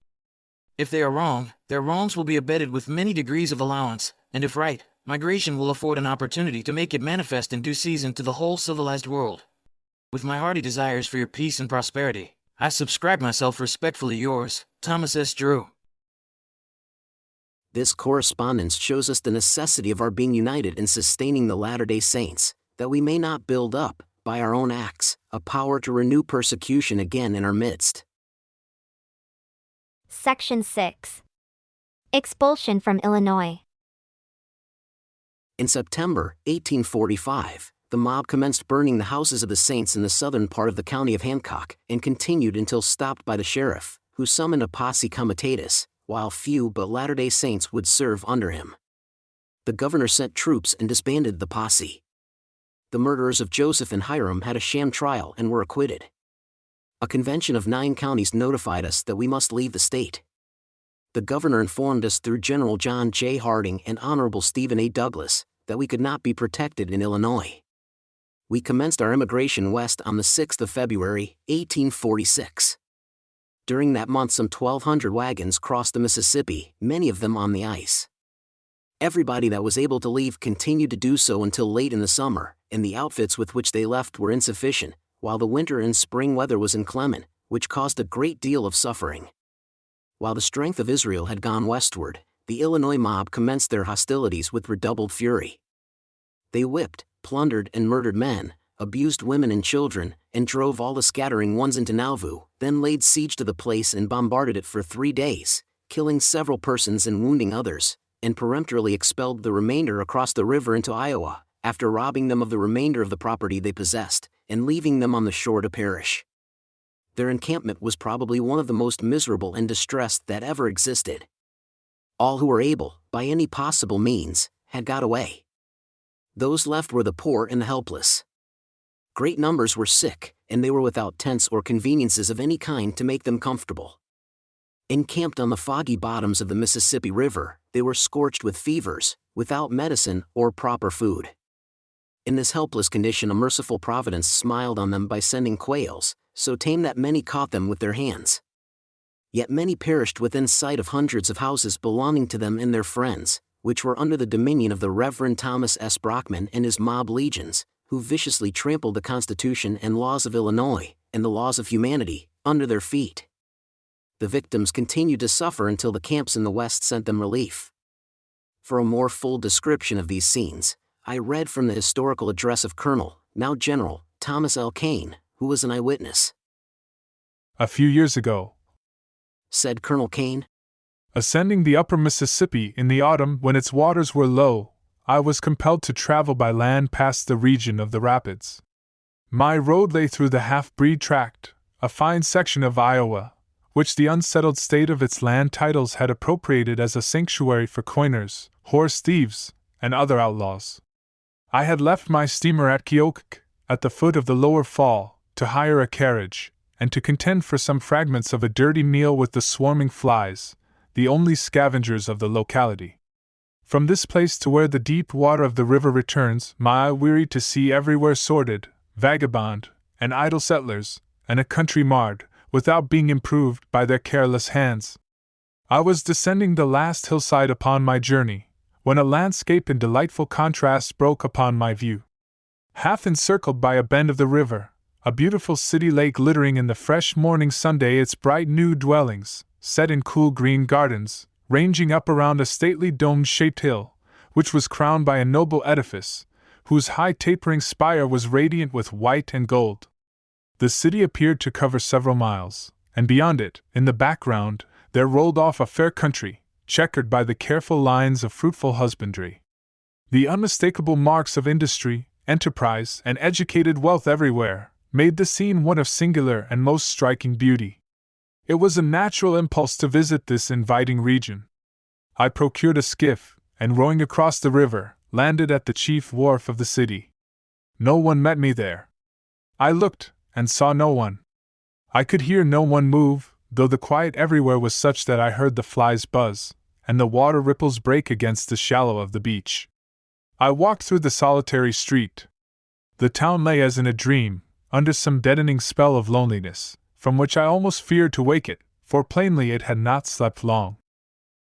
If they are wrong, their wrongs will be abetted with many degrees of allowance, and if right, migration will afford an opportunity to make it manifest in due season to the whole civilized world. With my hearty desires for your peace and prosperity, I subscribe myself respectfully yours, Thomas S. Drew. This correspondence shows us the necessity of our being united in sustaining the Latter-day Saints, that we may not build up, by our own acts, a power to renew persecution again in our midst. Section 6. Expulsion from Illinois. In September 1845, the mob commenced burning the houses of the saints in the southern part of the county of Hancock and continued until stopped by the sheriff, who summoned a posse comitatus, while few but Latter-day Saints would serve under him. The governor sent troops and disbanded the posse. The murderers of Joseph and Hiram had a sham trial and were acquitted. A convention of 9 counties notified us that we must leave the state. The governor informed us through General John J. Harding and Honorable Stephen A. Douglas that we could not be protected in Illinois. We commenced our immigration west on the 6th of February, 1846. During that month some 1,200 wagons crossed the Mississippi, many of them on the ice. Everybody that was able to leave continued to do so until late in the summer, and the outfits with which they left were insufficient, while the winter and spring weather was inclement, which caused a great deal of suffering. While the strength of Israel had gone westward, the Illinois mob commenced their hostilities with redoubled fury. They whipped, plundered and murdered men, abused women and children, and drove all the scattering ones into Nauvoo, then laid siege to the place and bombarded it for 3 days, killing several persons and wounding others, and peremptorily expelled the remainder across the river into Iowa, after robbing them of the remainder of the property they possessed, and leaving them on the shore to perish. Their encampment was probably one of the most miserable and distressed that ever existed. All who were able, by any possible means, had got away. Those left were the poor and the helpless. Great numbers were sick, and they were without tents or conveniences of any kind to make them comfortable. Encamped on the foggy bottoms of the Mississippi River, they were scorched with fevers, without medicine or proper food. In this helpless condition a merciful providence smiled on them by sending quails, so tame that many caught them with their hands. Yet many perished within sight of hundreds of houses belonging to them and their friends, which were under the dominion of the Reverend Thomas S. Brockman and his mob legions, who viciously trampled the Constitution and laws of Illinois, and the laws of humanity, under their feet. The victims continued to suffer until the camps in the West sent them relief. For a more full description of these scenes, I read from the historical address of Colonel, now General, Thomas L. Kane, who was an eyewitness. "A few years ago," said Colonel Kane, "ascending the upper Mississippi in the autumn when its waters were low, I was compelled to travel by land past the region of the rapids. My road lay through the half-breed tract, a fine section of Iowa, which the unsettled state of its land titles had appropriated as a sanctuary for coiners, horse thieves, and other outlaws. I had left my steamer at Keokuk, at the foot of the lower fall, to hire a carriage, and to contend for some fragments of a dirty meal with the swarming flies, the only scavengers of the locality. From this place to where the deep water of the river returns, my eye wearied to see everywhere sordid, vagabond, and idle settlers, and a country marred, without being improved by their careless hands. I was descending the last hillside upon my journey, when a landscape in delightful contrast broke upon my view. Half encircled by a bend of the river, a beautiful city lay glittering in the fresh morning sunday, its bright new dwellings, set in cool green gardens, ranging up around a stately dome-shaped hill, which was crowned by a noble edifice, whose high tapering spire was radiant with white and gold. The city appeared to cover several miles, and beyond it, in the background, there rolled off a fair country, checkered by the careful lines of fruitful husbandry. The unmistakable marks of industry, enterprise, and educated wealth everywhere made the scene one of singular and most striking beauty. It was a natural impulse to visit this inviting region. I procured a skiff, and rowing across the river, landed at the chief wharf of the city. No one met me there. I looked, and saw no one. I could hear no one move, though the quiet everywhere was such that I heard the flies buzz, and the water ripples break against the shallow of the beach. I walked through the solitary street. The town lay as in a dream, under some deadening spell of loneliness, from which I almost feared to wake it, for plainly it had not slept long.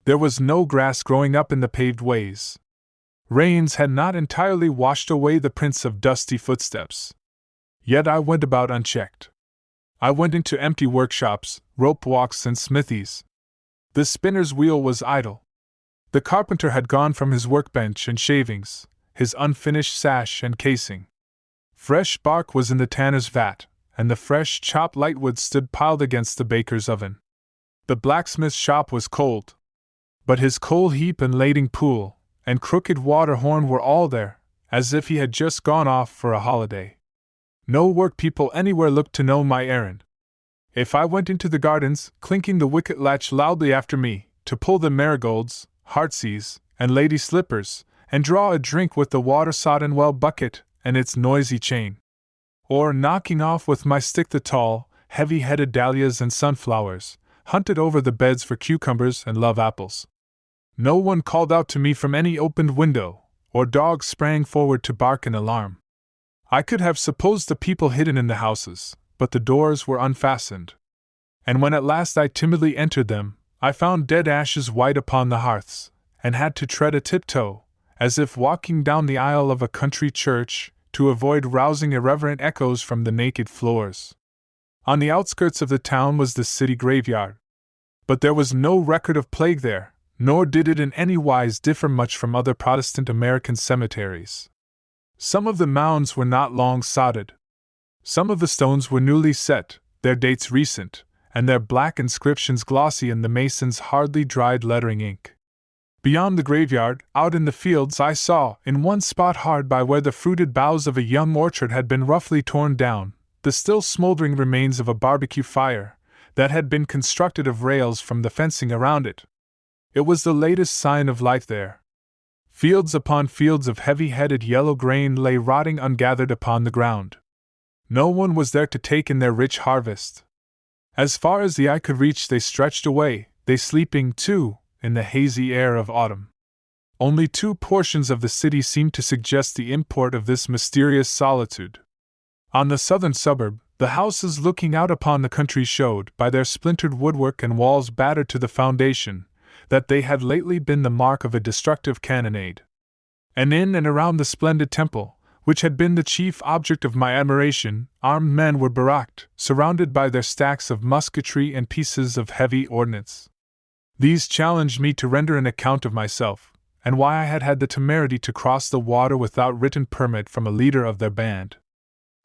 There was no grass growing up in the paved ways. Rains had not entirely washed away the prints of dusty footsteps. Yet I went about unchecked. I went into empty workshops, rope walks, and smithies. The spinner's wheel was idle. The carpenter had gone from his workbench and shavings, his unfinished sash and casing. Fresh bark was in the tanner's vat, and the fresh chopped lightwood stood piled against the baker's oven. The blacksmith's shop was cold. But his coal heap and lading pool, and crooked water horn were all there, as if he had just gone off for a holiday. No work people anywhere looked to know my errand. If I went into the gardens, clinking the wicket latch loudly after me, to pull the marigolds, heartsease, and lady slippers, and draw a drink with the water-sodden well bucket and its noisy chain, or knocking off with my stick the tall, heavy-headed dahlias and sunflowers, hunted over the beds for cucumbers and love apples. No one called out to me from any opened window, or dogs sprang forward to bark in alarm. I could have supposed the people hidden in the houses, but the doors were unfastened. And when at last I timidly entered them, I found dead ashes white upon the hearths, and had to tread a tiptoe, as if walking down the aisle of a country church, to avoid rousing irreverent echoes from the naked floors. On the outskirts of the town was the city graveyard. But there was no record of plague there, nor did it in any wise differ much from other Protestant American cemeteries. Some of the mounds were not long sodded. Some of the stones were newly set, their dates recent, and their black inscriptions glossy in the mason's hardly dried lettering ink. Beyond the graveyard, out in the fields, I saw, in one spot hard by where the fruited boughs of a young orchard had been roughly torn down, the still smoldering remains of a barbecue fire that had been constructed of rails from the fencing around it. It was the latest sign of life there. Fields upon fields of heavy-headed yellow grain lay rotting ungathered upon the ground. No one was there to take in their rich harvest. As far as the eye could reach they stretched away, they sleeping, too, in the hazy air of autumn. Only two portions of the city seemed to suggest the import of this mysterious solitude. On the southern suburb, the houses looking out upon the country showed, by their splintered woodwork and walls battered to the foundation, that they had lately been the mark of a destructive cannonade. And in and around the splendid temple, which had been the chief object of my admiration, armed men were baracked, surrounded by their stacks of musketry and pieces of heavy ordnance. These challenged me to render an account of myself, and why I had had the temerity to cross the water without written permit from a leader of their band.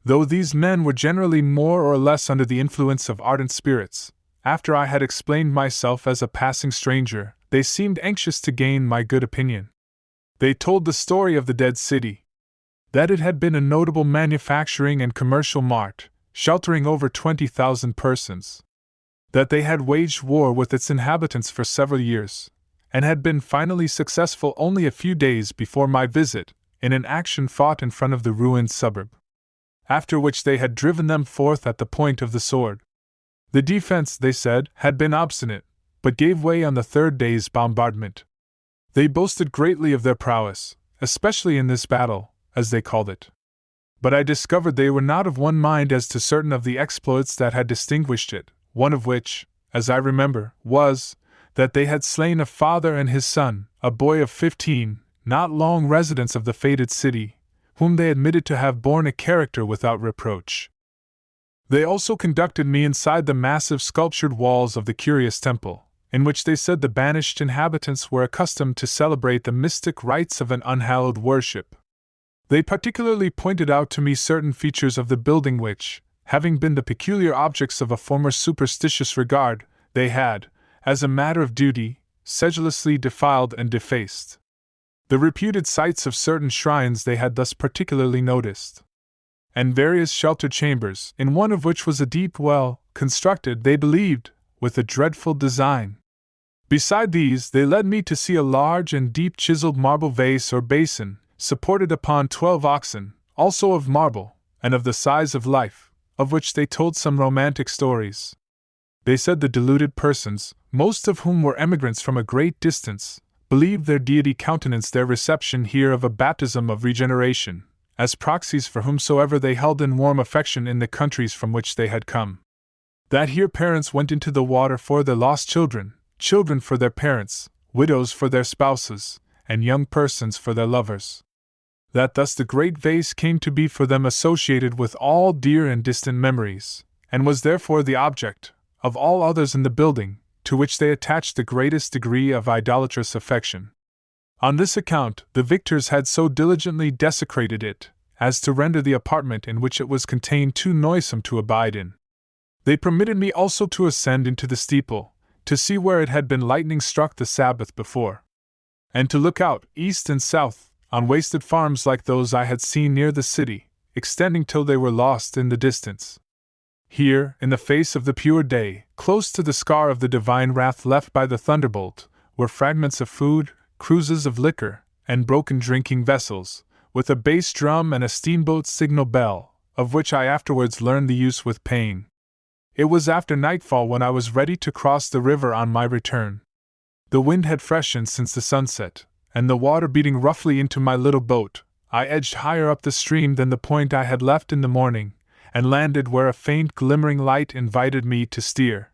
Though these men were generally more or less under the influence of ardent spirits, after I had explained myself as a passing stranger, they seemed anxious to gain my good opinion. They told the story of the dead city, that it had been a notable manufacturing and commercial mart, sheltering over 20,000 persons, that they had waged war with its inhabitants for several years, and had been finally successful only a few days before my visit, in an action fought in front of the ruined suburb, after which they had driven them forth at the point of the sword. The defense, they said, had been obstinate, but gave way on the third day's bombardment. They boasted greatly of their prowess, especially in this battle, as they called it. But I discovered they were not of one mind as to certain of the exploits that had distinguished it, one of which, as I remember, was, that they had slain a father and his son, a boy of 15, not long residents of the fated city, whom they admitted to have borne a character without reproach. They also conducted me inside the massive sculptured walls of the curious temple, in which they said the banished inhabitants were accustomed to celebrate the mystic rites of an unhallowed worship. They particularly pointed out to me certain features of the building which, having been the peculiar objects of a former superstitious regard, they had, as a matter of duty, sedulously defiled and defaced. The reputed sites of certain shrines they had thus particularly noticed, and various sheltered chambers, in one of which was a deep well, constructed, they believed, with a dreadful design. Beside these, they led me to see a large and deep chiseled marble vase or basin, supported upon 12 oxen, also of marble, and of the size of life, of which they told some romantic stories. They said the deluded persons, most of whom were emigrants from a great distance, believed their deity countenanced their reception here of a baptism of regeneration, as proxies for whomsoever they held in warm affection in the countries from which they had come. That here parents went into the water for their lost children, children for their parents, widows for their spouses, and young persons for their lovers. That thus the great vase came to be for them associated with all dear and distant memories, and was therefore the object, of all others in the building, to which they attached the greatest degree of idolatrous affection. On this account, the victors had so diligently desecrated it, as to render the apartment in which it was contained too noisome to abide in. They permitted me also to ascend into the steeple, to see where it had been lightning struck the Sabbath before, and to look out, east and south, on wasted farms like those I had seen near the city, extending till they were lost in the distance. Here, in the face of the pure day, close to the scar of the divine wrath left by the thunderbolt, were fragments of food, cruises of liquor, and broken drinking vessels, with a bass drum and a steamboat signal bell, of which I afterwards learned the use with pain. It was after nightfall when I was ready to cross the river on my return. The wind had freshened since the sunset, and the water beating roughly into my little boat, I edged higher up the stream than the point I had left in the morning, and landed where a faint glimmering light invited me to steer.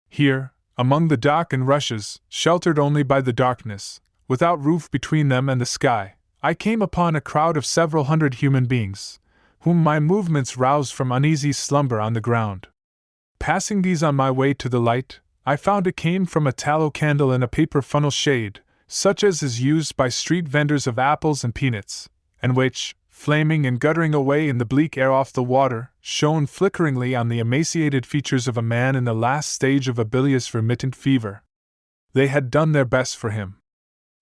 Here, among the dock and rushes, sheltered only by the darkness, without roof between them and the sky, I came upon a crowd of several hundred human beings, whom my movements roused from uneasy slumber on the ground. Passing these on my way to the light, I found it came from a tallow candle in a paper funnel shade, such as is used by street vendors of apples and peanuts, and which, flaming and guttering away in the bleak air off the water, shone flickeringly on the emaciated features of a man in the last stage of a bilious remittent fever. They had done their best for him.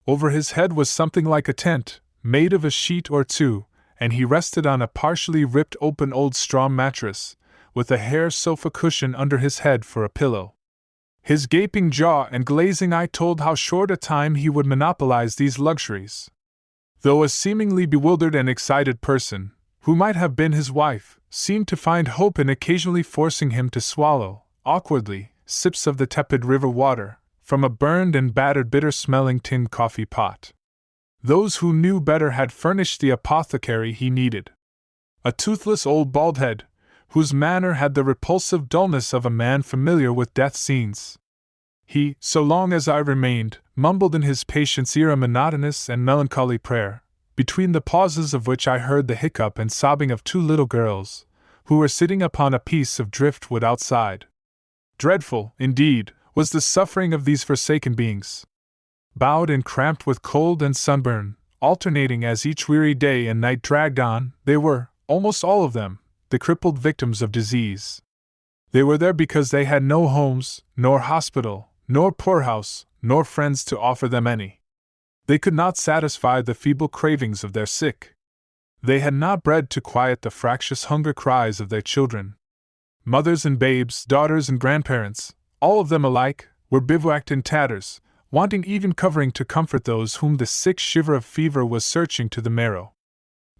Over his head was something like a tent, made of a sheet or two, and he rested on a partially ripped open old straw mattress, with a hair sofa cushion under his head for a pillow. His gaping jaw and glazing eye told how short a time he would monopolize these luxuries. Though a seemingly bewildered and excited person, who might have been his wife, seemed to find hope in occasionally forcing him to swallow, awkwardly, sips of the tepid river water, from a burned and battered bitter-smelling tin coffee pot. Those who knew better had furnished the apothecary he needed. A toothless old bald head, whose manner had the repulsive dullness of a man familiar with death scenes. He, so long as I remained, mumbled in his patient's ear a monotonous and melancholy prayer, between the pauses of which I heard the hiccup and sobbing of two little girls, who were sitting upon a piece of driftwood outside. Dreadful, indeed, was the suffering of these forsaken beings. Bowed and cramped with cold and sunburn, alternating as each weary day and night dragged on, they were, almost all of them, the crippled victims of disease. They were there because they had no homes, nor hospital, nor poorhouse, nor friends to offer them any. They could not satisfy the feeble cravings of their sick. They had not bread to quiet the fractious hunger cries of their children. Mothers and babes, daughters and grandparents, all of them alike, were bivouacked in tatters, wanting even covering to comfort those whom the sick shiver of fever was searching to the marrow.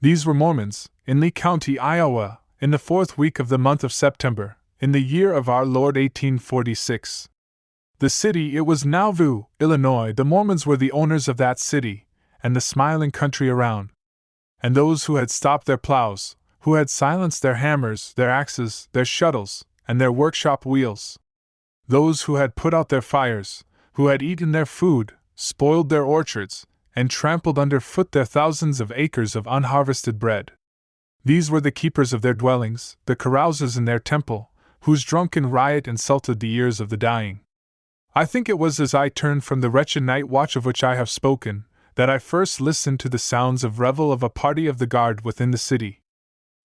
These were Mormons, in Lee County, Iowa, in the 4th week of the month of September, in the year of our Lord 1846. The city, it was Nauvoo, Illinois. The Mormons were the owners of that city, and the smiling country around. And those who had stopped their plows, who had silenced their hammers, their axes, their shuttles, and their workshop wheels. Those who had put out their fires, who had eaten their food, spoiled their orchards, and trampled underfoot their thousands of acres of unharvested bread. These were the keepers of their dwellings, the carousers in their temple, whose drunken riot insulted the ears of the dying. I think it was as I turned from the wretched night watch of which I have spoken, that I first listened to the sounds of revel of a party of the guard within the city.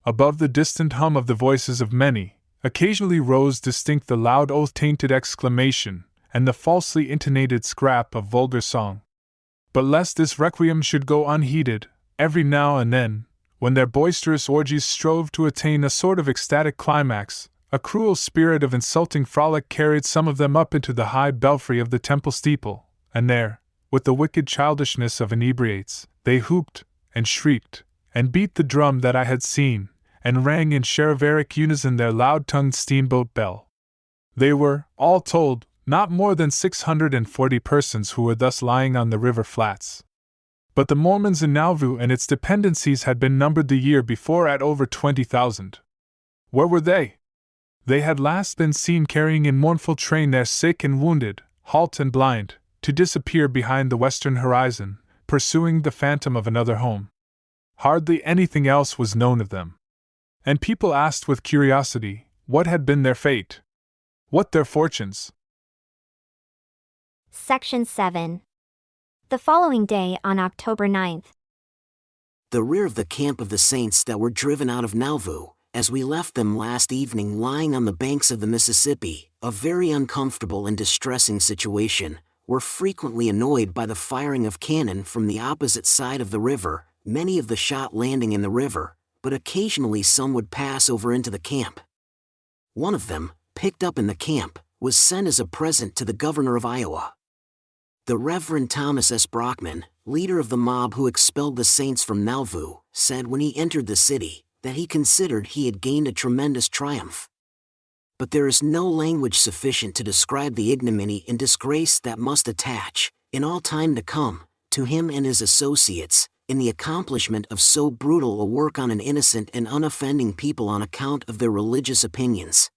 Above the distant hum of the voices of many, occasionally rose distinct the loud oath-tainted exclamation, and the falsely intonated scrap of vulgar song. But lest this requiem should go unheeded, every now and then, when their boisterous orgies strove to attain a sort of ecstatic climax, a cruel spirit of insulting frolic carried some of them up into the high belfry of the temple steeple, and there, with the wicked childishness of inebriates, they whooped, and shrieked, and beat the drum that I had seen, and rang in chivalric unison their loud-tongued steamboat bell. They were, all told, not more than 640 persons who were thus lying on the river flats. But the Mormons in Nauvoo and its dependencies had been numbered the year before at over 20,000. Where were they? They had last been seen carrying in mournful train their sick and wounded, halt and blind, to disappear behind the western horizon, pursuing the phantom of another home. Hardly anything else was known of them. And people asked with curiosity, what had been their fate? What their fortunes? Section 7. The following day on October 9th. The rear of the camp of the saints that were driven out of Nauvoo, as we left them last evening lying on the banks of the Mississippi, a very uncomfortable and distressing situation, were frequently annoyed by the firing of cannon from the opposite side of the river, many of the shot landing in the river, but occasionally some would pass over into the camp. One of them, picked up in the camp, was sent as a present to the governor of Iowa. The Reverend Thomas S. Brockman, leader of the mob who expelled the saints from Nauvoo, said when he entered the city that he considered he had gained a tremendous triumph. But there is no language sufficient to describe the ignominy and disgrace that must attach, in all time to come, to him and his associates, in the accomplishment of so brutal a work on an innocent and unoffending people on account of their religious opinions.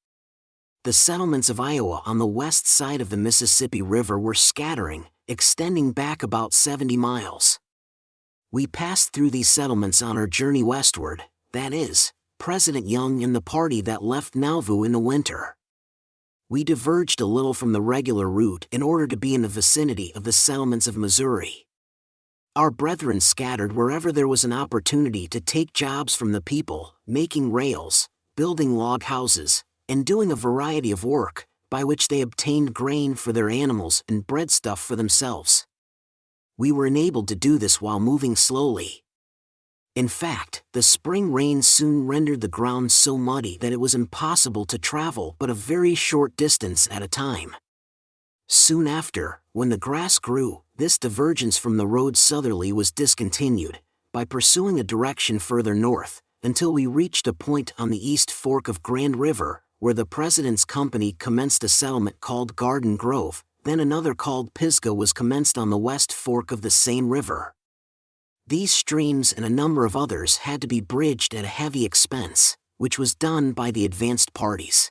The settlements of Iowa on the west side of the Mississippi River were scattering, extending back about 70 miles. We passed through these settlements on our journey westward, that is, President Young and the party that left Nauvoo in the winter. We diverged a little from the regular route in order to be in the vicinity of the settlements of Missouri. Our brethren scattered wherever there was an opportunity to take jobs from the people, making rails, building log houses, and doing a variety of work, by which they obtained grain for their animals and breadstuff for themselves. We were enabled to do this while moving slowly. In fact, the spring rains soon rendered the ground so muddy that it was impossible to travel but a very short distance at a time. Soon after, when the grass grew, this divergence from the road southerly was discontinued, by pursuing a direction further north, until we reached a point on the east fork of Grand River, where the President's company commenced a settlement called Garden Grove, then another called Pisgah was commenced on the west fork of the same river. These streams and a number of others had to be bridged at a heavy expense, which was done by the advanced parties.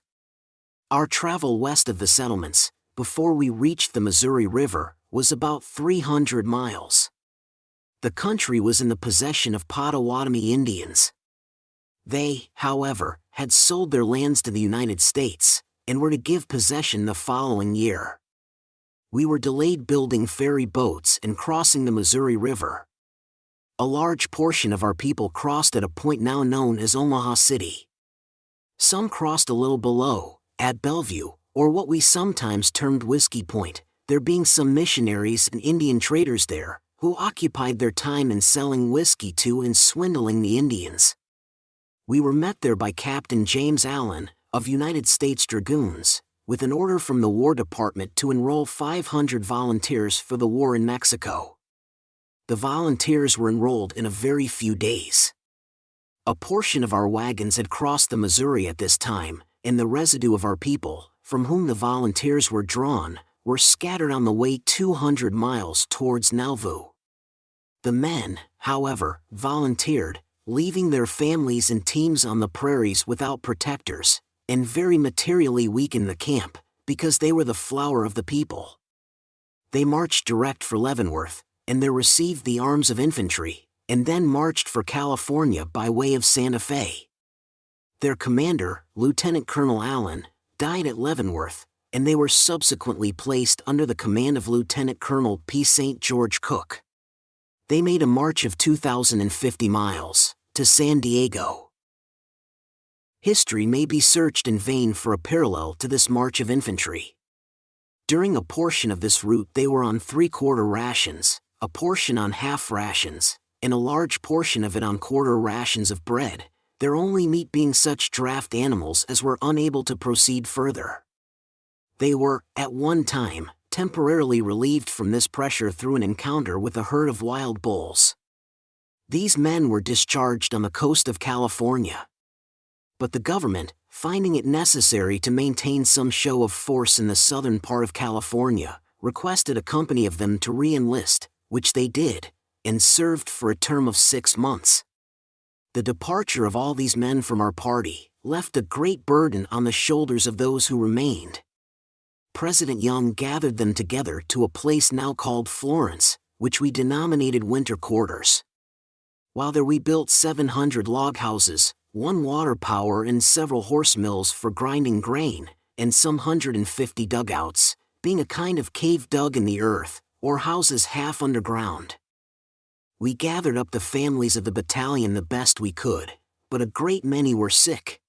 Our travel west of the settlements, before we reached the Missouri River, was about 300 miles. The country was in the possession of Potawatomi Indians. They, however, had sold their lands to the United States, and were to give possession the following year. We were delayed building ferry boats and crossing the Missouri River. A large portion of our people crossed at a point now known as Omaha City. Some crossed a little below, at Bellevue, or what we sometimes termed Whiskey Point, there being some missionaries and Indian traders there, who occupied their time in selling whiskey to and swindling the Indians. We were met there by Captain James Allen, of United States Dragoons, with an order from the War Department to enroll 500 volunteers for the war in Mexico. The volunteers were enrolled in a very few days. A portion of our wagons had crossed the Missouri at this time, and the residue of our people, from whom the volunteers were drawn, were scattered on the way 200 miles towards Nauvoo. The men, however, volunteered, leaving their families and teams on the prairies without protectors, and very materially weakened the camp, because they were the flower of the people. They marched direct for Leavenworth, and there received the arms of infantry, and then marched for California by way of Santa Fe. Their commander, Lieutenant Colonel Allen, died at Leavenworth, and they were subsequently placed under the command of Lieutenant Colonel P. St. George Cook. They made a march of 2,050 miles, to San Diego. History may be searched in vain for a parallel to this march of infantry. During a portion of this route they were on 3/4 rations, a portion on half rations, and a large portion of it on quarter rations of bread, their only meat being such draft animals as were unable to proceed further. They were, at one time, temporarily relieved from this pressure through an encounter with a herd of wild bulls. These men were discharged on the coast of California. But the government, finding it necessary to maintain some show of force in the southern part of California, requested a company of them to re-enlist, which they did, and served for a term of 6 months. The departure of all these men from our party left a great burden on the shoulders of those who remained. President Young gathered them together to a place now called Florence, which we denominated winter quarters. While there we built 700 log houses, 1 water power and several horse mills for grinding grain, and some 150 dugouts, being a kind of cave dug in the earth, or houses half underground. We gathered up the families of the battalion the best we could, but a great many were sick.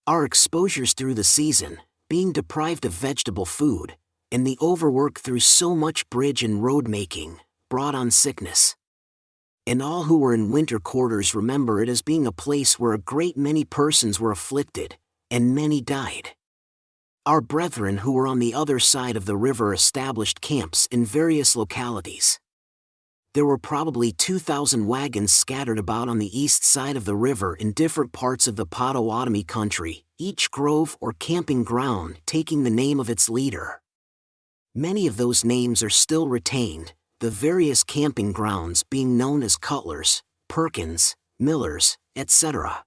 Our exposures through the season, being deprived of vegetable food, and the overwork through so much bridge and road making brought on sickness. And all who were in winter quarters remember it as being a place where a great many persons were afflicted, and many died. Our brethren who were on the other side of the river established camps in various localities. There were probably 2,000 wagons scattered about on the east side of the river in different parts of the Potawatomi country, each grove or camping ground taking the name of its leader. Many of those names are still retained, the various camping grounds being known as Cutler's, Perkins, Miller's, etc.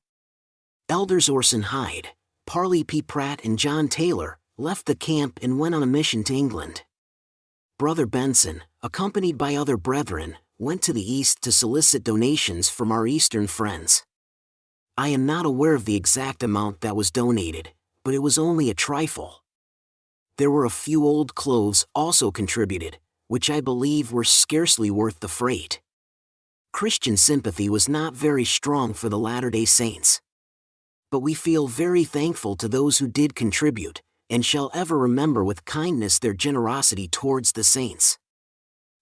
Elders Orson Hyde, Parley P. Pratt and John Taylor left the camp and went on a mission to England. Brother Benson, accompanied by other brethren, went to the east to solicit donations from our eastern friends. I am not aware of the exact amount that was donated, but it was only a trifle. There were a few old clothes also contributed, which I believe were scarcely worth the freight. Christian sympathy was not very strong for the Latter-day Saints. But we feel very thankful to those who did contribute, and shall ever remember with kindness their generosity towards the saints.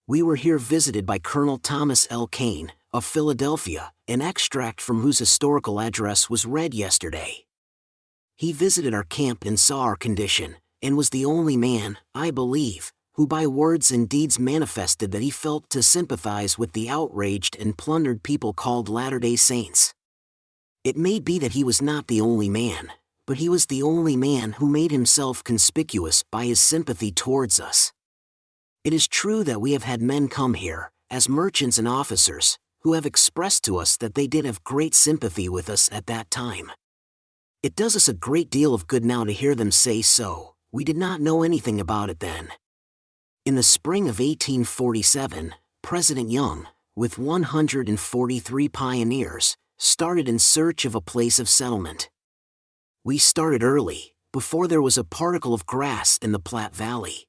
We were here visited by Colonel Thomas L. Kane, of Philadelphia, an extract from whose historical address was read yesterday. He visited our camp and saw our condition, and was the only man, I believe, who by words and deeds manifested that he felt to sympathize with the outraged and plundered people called Latter-day Saints. It may be that he was not the only man, but he was the only man who made himself conspicuous by his sympathy towards us. It is true that we have had men come here, as merchants and officers, who have expressed to us that they did have great sympathy with us at that time. It does us a great deal of good now to hear them say so. We did not know anything about it then. In the spring of 1847, President Young, with 143 pioneers, started in search of a place of settlement. We started early, before there was a particle of grass in the Platte Valley.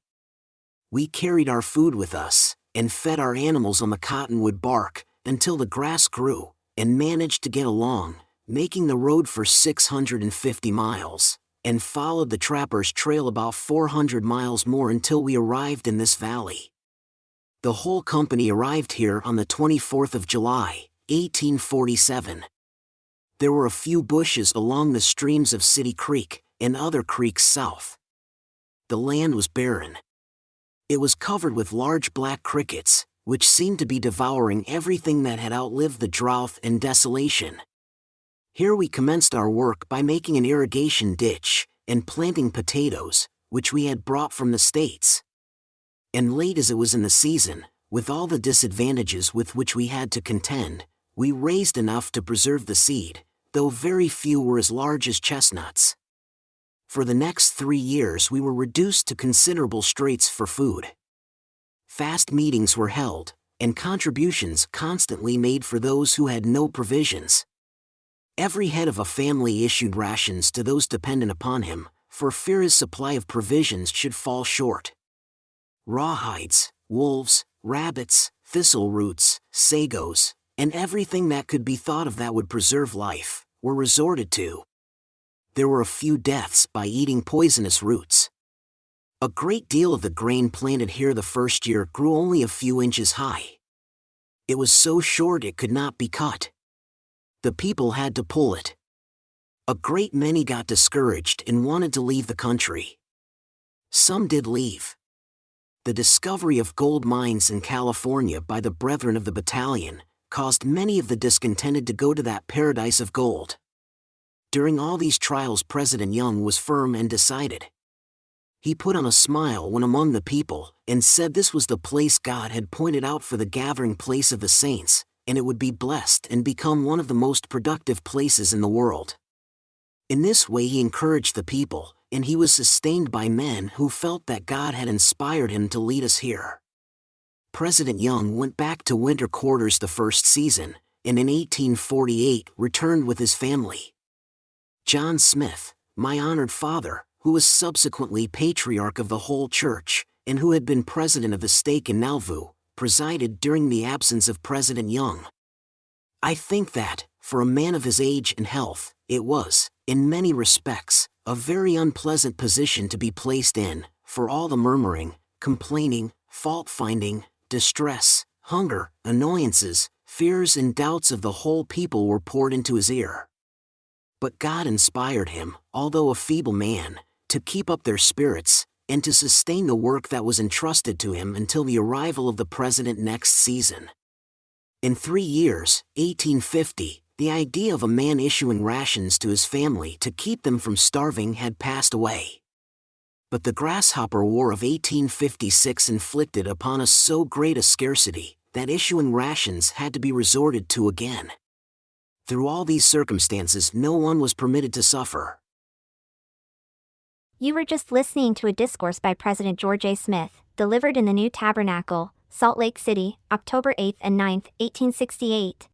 We carried our food with us, and fed our animals on the cottonwood bark, until the grass grew, and managed to get along, making the road for 650 miles, and followed the trapper's trail about 400 miles more until we arrived in this valley. The whole company arrived here on the 24th of July, 1847. There were a few bushes along the streams of City Creek, and other creeks south. The land was barren. It was covered with large black crickets, which seemed to be devouring everything that had outlived the drought and desolation. Here we commenced our work by making an irrigation ditch, and planting potatoes, which we had brought from the States. And late as it was in the season, with all the disadvantages with which we had to contend, we raised enough to preserve the seed, though very few were as large as chestnuts. For the next 3 years we were reduced to considerable straits for food. Fast meetings were held, and contributions constantly made for those who had no provisions. Every head of a family issued rations to those dependent upon him, for fear his supply of provisions should fall short. Rawhides, wolves, rabbits, thistle roots, sagos, and everything that could be thought of that would preserve life, were resorted to. There were a few deaths by eating poisonous roots. A great deal of the grain planted here the first year grew only a few inches high. It was so short it could not be cut. The people had to pull it. A great many got discouraged and wanted to leave the country. Some did leave. The discovery of gold mines in California by the brethren of the battalion caused many of the discontented to go to that paradise of gold. During all these trials President Young was firm and decided. He put on a smile when among the people, and said this was the place God had pointed out for the gathering place of the saints, and it would be blessed and become one of the most productive places in the world. In this way he encouraged the people, and he was sustained by men who felt that God had inspired him to lead us here. President Young went back to winter quarters the first season, and in 1848 returned with his family. John Smith, my honored father, who was subsequently patriarch of the whole church, and who had been president of the stake in Nauvoo, presided during the absence of President Young. I think that, for a man of his age and health, it was, in many respects, a very unpleasant position to be placed in, for all the murmuring, complaining, fault-finding, distress, hunger, annoyances, fears and doubts of the whole people were poured into his ear. But God inspired him, although a feeble man, to keep up their spirits, and to sustain the work that was entrusted to him until the arrival of the president next season. In 3 years, 1850, the idea of a man issuing rations to his family to keep them from starving had passed away. But the Grasshopper War of 1856 inflicted upon us so great a scarcity that issuing rations had to be resorted to again. Through all these circumstances, no one was permitted to suffer. You were just listening to a discourse by President George A. Smith, delivered in the New Tabernacle, Salt Lake City, October 8 and 9, 1868.